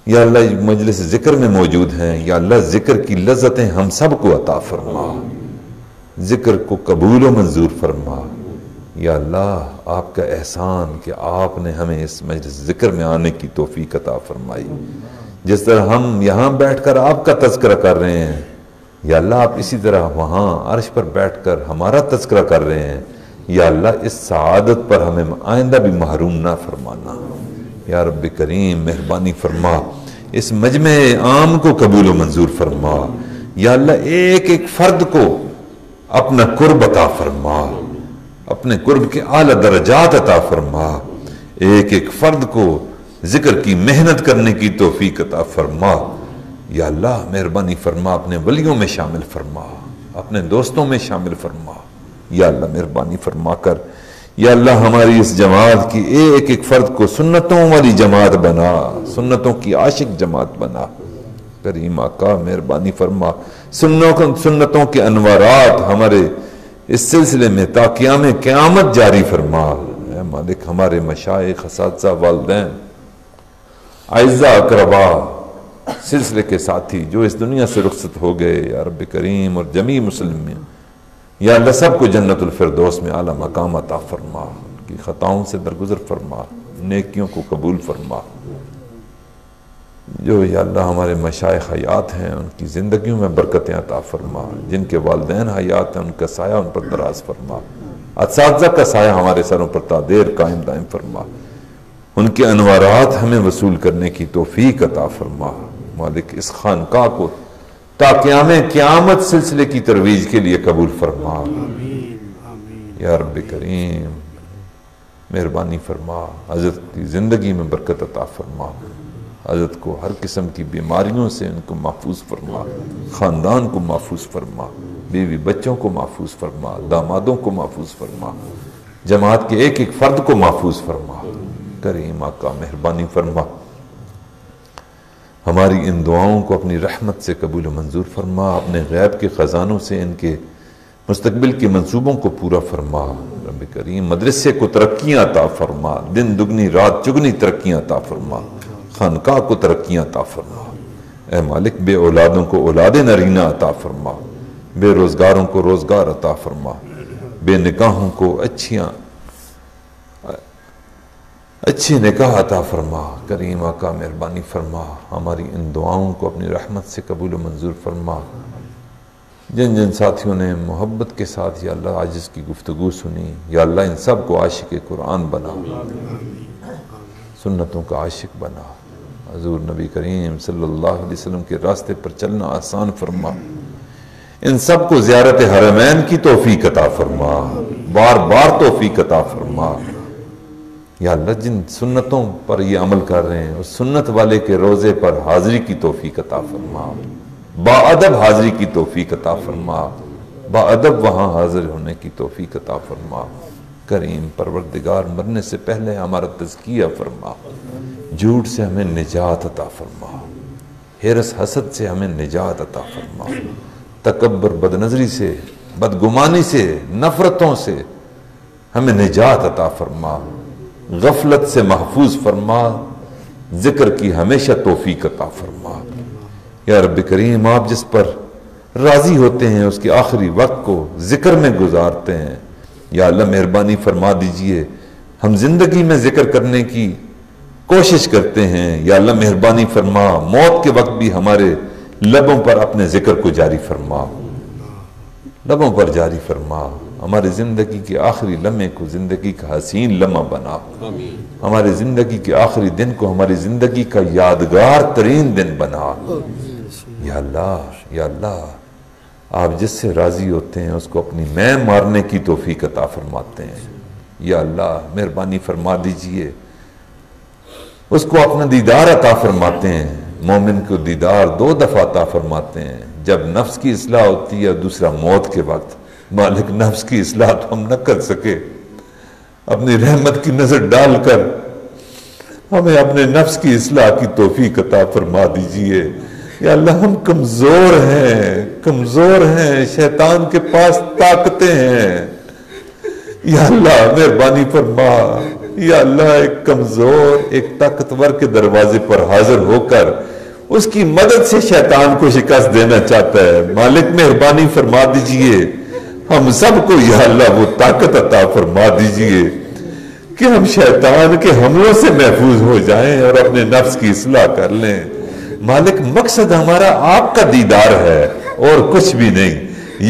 یا اللہ مجلس ذکر میں موجود ہیں، یا اللہ ذکر کی لذتیں ہم سب کو عطا فرما، ذکر کو قبول و منظور فرما. یا اللہ آپ کا احسان کہ آپ نے ہمیں اس مجلس ذکر میں آنے کی توفیق عطا فرمائی. جس طرح ہم یہاں بیٹھ کر آپ کا تذکرہ کر رہے ہیں، یا اللہ آپ اسی طرح وہاں عرش پر بیٹھ کر ہمارا تذکرہ کر رہے ہیں. یا اللہ اس سعادت پر ہمیں آئندہ بھی محروم نہ فرمانا. یا رب کریم مہربانی فرما، اس مجمع عام کو قبول و منظور فرما. یا اللہ ایک ایک فرد کو اپنا قرب عطا فرما، اپنے قرب کے اعلیٰ درجات عطا فرما. ایک ایک فرد کو ذکر کی محنت کرنے کی توفیق عطا فرما. یا اللہ مہربانی فرما، اپنے ولیوں میں شامل فرما، اپنے دوستوں میں شامل فرما. یا اللہ مہربانی فرما کر یا اللہ ہماری اس جماعت کی ایک ایک فرد کو سنتوں والی جماعت بنا، سنتوں کی عاشق جماعت بنا. کریم آقا مہربانی فرما، سنتوں کے انوارات ہمارے اس سلسلے میں تا قیام قیامت جاری فرما. اے مالک ہمارے مشائخ، اساتذہ، والدین، اعزاء، اقربا، سلسلے کے ساتھی جو اس دنیا سے رخصت ہو گئے، یا رب کریم اور جمیع مسلمین، یا اللہ سب کو جنت الفردوس میں اعلیٰ مقام عطا فرما. ان کی خطاؤں سے درگزر فرما، نیکیوں کو قبول فرما. جو یا اللہ ہمارے مشائخ حیات ہیں ان کی زندگیوں میں برکتیں عطا فرما. جن کے والدین حیات ہیں ان کا سایہ ان پر دراز فرما. اساتذہ کا سایہ ہمارے سروں پر تا دیر قائم دائم فرما. ان کے انوارات ہمیں وصول کرنے کی توفیق عطا فرما. مالک اس خانقاہ کو تا قیام قیامت سلسلے کی ترویج کے لیے قبول فرما. یا رب کریم مہربانی فرما، حضرت کی زندگی میں برکت عطا فرما. حضرت کو ہر قسم کی بیماریوں سے ان کو محفوظ فرما، خاندان کو محفوظ فرما، بیوی بچوں کو محفوظ فرما، دامادوں کو محفوظ فرما، جماعت کے ایک ایک فرد کو محفوظ فرما. کریم آقا مہربانی فرما، ہماری ان دعاؤں کو اپنی رحمت سے قبول و منظور فرما. اپنے غیب کے خزانوں سے ان کے مستقبل کے منصوبوں کو پورا فرما. رب کریم مدرسے کو ترقیاں عطا فرما، دن دگنی رات چگنی ترقیاں عطا فرما، خانقاہ کو ترقیاں عطا فرما. اے مالک بے اولادوں کو اولاد نرینہ عطا فرما، بے روزگاروں کو روزگار عطا فرما، بے نکاحوں کو اچھی نکاح عطا فرما. کریم آقا مہربانی فرما، ہماری ان دعاؤں کو اپنی رحمت سے قبول و منظور فرما. جن جن ساتھیوں نے محبت کے ساتھ یا اللہ آج اس کی گفتگو سنی، یا اللہ ان سب کو عاشق قرآن بنا، سنتوں کا عاشق بنا، حضور نبی کریم صلی اللہ علیہ وسلم کے راستے پر چلنا آسان فرما، ان سب کو زیارت حرمین کی توفیق عطا فرما، بار بار توفیق عطا فرما، یا اللہ جن سنتوں پر یہ عمل کر رہے ہیں اس سنت والے کے روزے پر حاضری کی توفیق عطا فرما، باادب حاضری کی توفیق عطا فرما، باادب وہاں حاضر ہونے کی توفیق عطا فرما۔ کریم پروردگار مرنے سے پہلے ہمارا تزکیہ فرما، جھوٹ سے ہمیں نجات عطا فرما، حرص حسد سے ہمیں نجات عطا فرما، تکبر بدنظری سے، بدگمانی سے، نفرتوں سے ہمیں نجات عطا فرما، غفلت سے محفوظ فرما، ذکر کی ہمیشہ توفیق عطا فرما۔ یا رب کریم آپ جس پر راضی ہوتے ہیں اس کے آخری وقت کو ذکر میں گزارتے ہیں، یا اللہ مہربانی فرما دیجئے، ہم زندگی میں ذکر کرنے کی کوشش کرتے ہیں، یا اللہ مہربانی فرما موت کے وقت بھی ہمارے لبوں پر اپنے ذکر کو جاری فرما، لبوں پر جاری فرما، ہماری زندگی کے آخری لمحے کو زندگی کا حسین لمحہ بنا، ہماری زندگی کے آخری دن کو ہماری زندگی کا یادگار ترین دن بنا۔ یا اللہ آپ جس سے راضی ہوتے ہیں اس کو اپنی میں مارنے کی توفیق عطا فرماتے ہیں، یا اللہ مہربانی فرما دیجئے، اس کو اپنا دیدار عطا فرماتے ہیں۔ مومن کو دیدار 2 دفعہ عطا فرماتے ہیں، جب نفس کی اصلاح ہوتی ہے، دوسرا موت کے وقت۔ مالک نفس کی اصلاح تو ہم نہ کر سکے، اپنی رحمت کی نظر ڈال کر ہمیں اپنے نفس کی اصلاح کی توفیق عطا فرما دیجئے۔ یا اللہ ہم کمزور ہیں، شیطان کے پاس طاقتیں ہیں، یا اللہ مہربانی فرما، یا اللہ ایک کمزور ایک طاقتور کے دروازے پر حاضر ہو کر اس کی مدد سے شیطان کو شکست دینا چاہتا ہے۔ مالک مہربانی فرما دیجئے، ہم سب کو یا اللہ وہ طاقت عطا فرما دیجئے کہ ہم شیطان کے حملوں سے محفوظ ہو جائیں اور اپنے نفس کی اصلاح کر لیں۔ مالک مقصد ہمارا آپ کا دیدار ہے اور کچھ بھی نہیں۔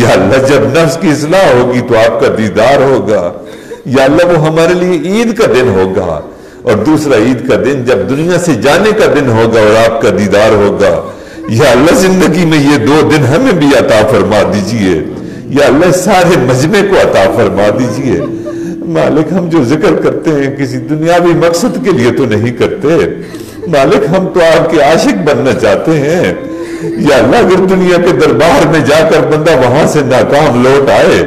یا اللہ جب نفس کی اصلاح ہوگی تو آپ کا دیدار ہوگا، یا اللہ وہ ہمارے لیے عید کا دن ہوگا، اور دوسرا عید کا دن جب دنیا سے جانے کا دن ہوگا اور آپ کا دیدار ہوگا۔ یا اللہ زندگی میں یہ 2 دن ہمیں بھی عطا فرما دیجئے، یا اللہ سارے مجمع کو عطا فرما دیجئے۔ مالک ہم جو ذکر کرتے ہیں کسی دنیاوی مقصد کے لیے تو نہیں کرتے، مالک ہم تو آپ کے عاشق بننا چاہتے ہیں۔ یا اللہ اگر دنیا کے دربار میں جا کر بندہ وہاں سے ناکام لوٹ آئے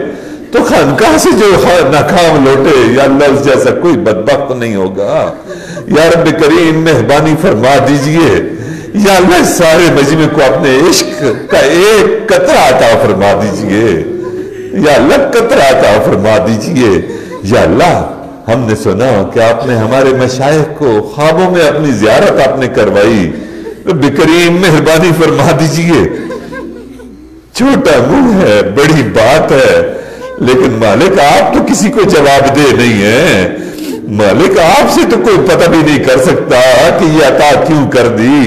تو خانقاہ سے جو ناکام لوٹے یا اللہ اس جیسا کوئی بدبخت نہیں ہوگا۔ یا رب کریم مہربانی فرما دیجئے، یا اللہ سارے مجمع کو اپنے عشق کا ایک قطرہ عطا فرما دیجئے، یا اللہ قطرہ عطا فرما دیجئے۔ یا اللہ ہم نے سنا کہ آپ نے ہمارے مشائخ کو خوابوں میں اپنی زیارت آپ نے کروائی، رب کریم مہربانی فرما دیجئے۔ چھوٹا منہ ہے، بڑی بات ہے، لیکن مالک آپ تو کسی کو جواب دے نہیں ہیں، مالک آپ سے تو کوئی پتہ بھی نہیں کر سکتا کہ یہ عطا کیوں کر دی۔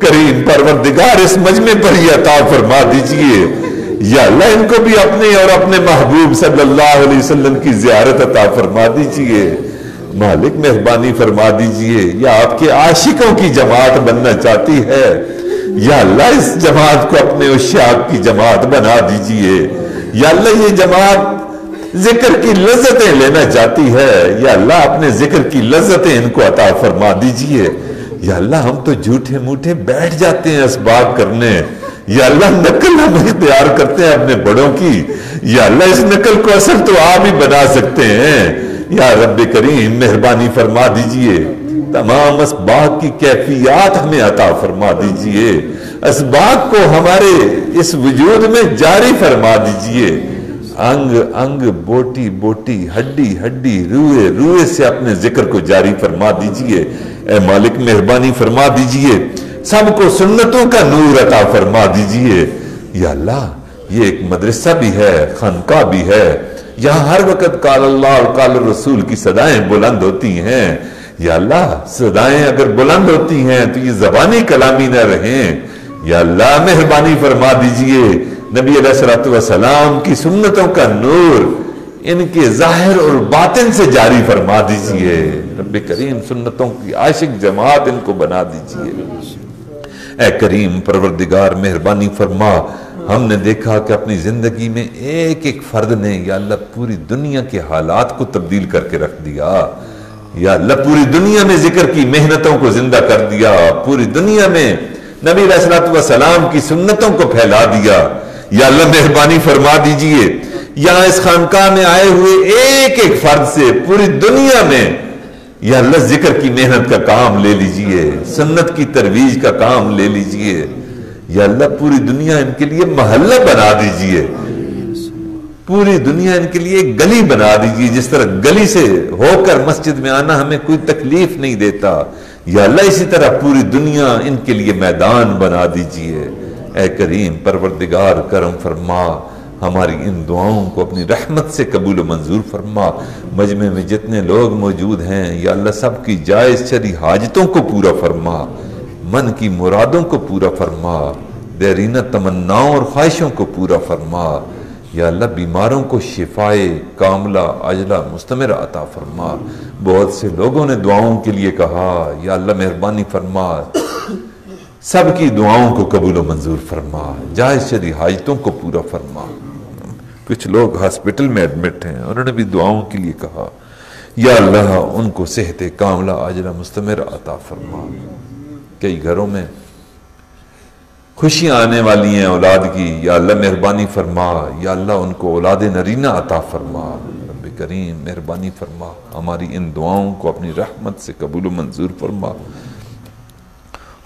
کریم پروردگار اس مجمع پر یہ عطا فرما دیجئے، یا اللہ ان کو بھی اپنے اور اپنے محبوب صلی اللہ علیہ وسلم کی زیارت عطا فرما دیجئے۔ مالک مہربانی فرما دیجئے، یا آپ کے عاشقوں کی جماعت بننا چاہتی ہے، یا اللہ اس جماعت کو اپنے عشاق کی جماعت بنا دیجئے۔ یا اللہ یہ جماعت ذکر کی لذتیں لینا چاہتی ہے، یا اللہ اپنے ذکر کی لذتیں ان کو عطا فرما دیجئے۔ یا اللہ ہم تو جھوٹے موٹے بیٹھ جاتے ہیں اسباب کرنے، یا اللہ نقل ہم اختیار کرتے ہیں اپنے بڑوں کی، یا اللہ اس نقل کو اصل تو آپ ہی بنا سکتے ہیں۔ یا رب کریم مہربانی فرما دیجئے، تمام اسباب کی کیفیات ہمیں عطا فرما دیجئے، اسباب کو ہمارے اس وجود میں جاری فرما دیجئے، انگ انگ بوٹی بوٹی ہڈی ہڈی روئے روئے سے اپنے ذکر کو جاری فرما دیجئے۔ اے مالک مہربانی فرما دیجئے، سب کو سنتوں کا نور عطا فرما دیجئے۔ یا اللہ یہ ایک مدرسہ بھی ہے، خانقاہ بھی ہے، یہاں ہر وقت قال اللہ اور قال الرسول کی صدائیں بلند ہوتی ہیں۔ یا اللہ صدائیں اگر بلند ہوتی ہیں تو یہ زبانی کلامی نہ رہیں، یا اللہ مہربانی فرما دیجئے، نبی علیہ الصلوۃ والسلام کی سنتوں کا نور ان کے ظاہر اور باطن سے جاری فرما دیجئے. رب کریم سنتوں کی عاشق جماعت ان کو بنا دیجئے. اے کریم پروردگار مہربانی فرما. ہم نے دیکھا کہ اپنی زندگی میں ایک ایک فرد نے یا اللہ پوری دنیا کے حالات کو تبدیل کر کے رکھ دیا. یا اللہ پوری دنیا میں ذکر کی محنتوں کو زندہ کر دیا. پوری دنیا میں نبی علیہ الصلوۃ والسلام کی سنتوں کو پھیلا دیا. یا اللہ مہربانی فرما دیجئے یہاں اس خانقاہ میں آئے ہوئے ایک ایک فرد سے پوری دنیا میں یا اللہ ذکر کی محنت کا کام لے لیجئے, سنت کی ترویج کا کام لے لیجئے. یا اللہ پوری دنیا ان کے لیے محلہ بنا دیجئے, پوری دنیا ان کے لیے ایک گلی بنا دیجئے. جس طرح گلی سے ہو کر مسجد میں آنا ہمیں کوئی تکلیف نہیں دیتا, یا اللہ اسی طرح پوری دنیا ان کے لیے میدان بنا دیجئے. اے کریم پروردگار کرم فرما, ہماری ان دعاؤں کو اپنی رحمت سے قبول و منظور فرما. مجمع میں جتنے لوگ موجود ہیں یا اللہ سب کی جائز شرعی حاجتوں کو پورا فرما, من کی مرادوں کو پورا فرما, دیرینہ تمناؤں اور خواہشوں کو پورا فرما. یا اللہ بیماروں کو شفائے کاملہ عاجلہ مستمرہ عطا فرما. بہت سے لوگوں نے دعاؤں کے لیے کہا, یا اللہ مہربانی فرما سب کی دعاؤں کو قبول و منظور فرما, جائز شرعی حاجتوں کو پورا فرما. کچھ لوگ ہاسپٹل میں ایڈمٹ ہیں, انہوں نے بھی دعاؤں کے لیے کہا, یا اللہ ان کو صحت کاملہ عاجلہ مستمرہ عطا فرما. کئی گھروں میں خوشیاں آنے والی ہیں اولاد کی, یا اللہ مہربانی فرما, یا اللہ ان کو اولاد نرینہ عطا فرما. رب کریم مہربانی فرما, ہماری ان دعاؤں کو اپنی رحمت سے قبول و منظور فرما.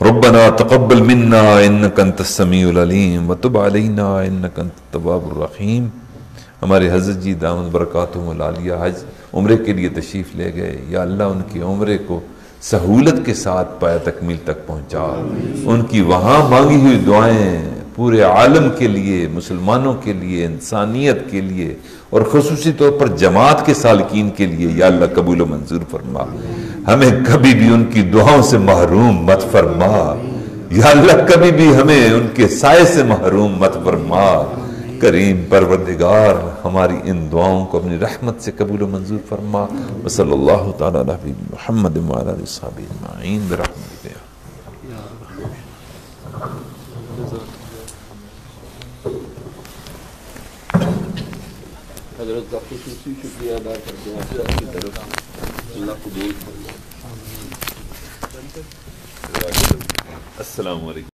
ربنا تقبل منا انک انت السمیع العلیم وتب علینا انک انت التواب الرحیم. ہمارے حضرت جی دامت برکاتہم العالیہ حج عمرے کے لیے تشریف لے گئے, یا اللہ ان کی عمرے کو سہولت کے ساتھ پایا تکمیل تک پہنچا. ان کی وہاں مانگی ہوئی دعائیں پورے عالم کے لیے, مسلمانوں کے لیے, انسانیت کے لیے اور خصوصی طور پر جماعت کے سالکین کے لیے یا اللہ قبول و منظور فرما. ہمیں کبھی بھی ان کی دعاؤں سے محروم مت فرما, یا اللہ کبھی بھی ہمیں ان کے سائے سے محروم مت فرما. کریم پروردگار ہماری ان دعاؤں کو اپنی رحمت سے قبول و منظور فرما. وصلی اللہ تعالی علی محمد وعلی آلہ وصحبہ اجمعین برحمتک یا حضرت کا خصوصی شکریہ ادا کرتے ہیں آپ کی طرف. اللہ قبول فرمائے. السلام علیکم.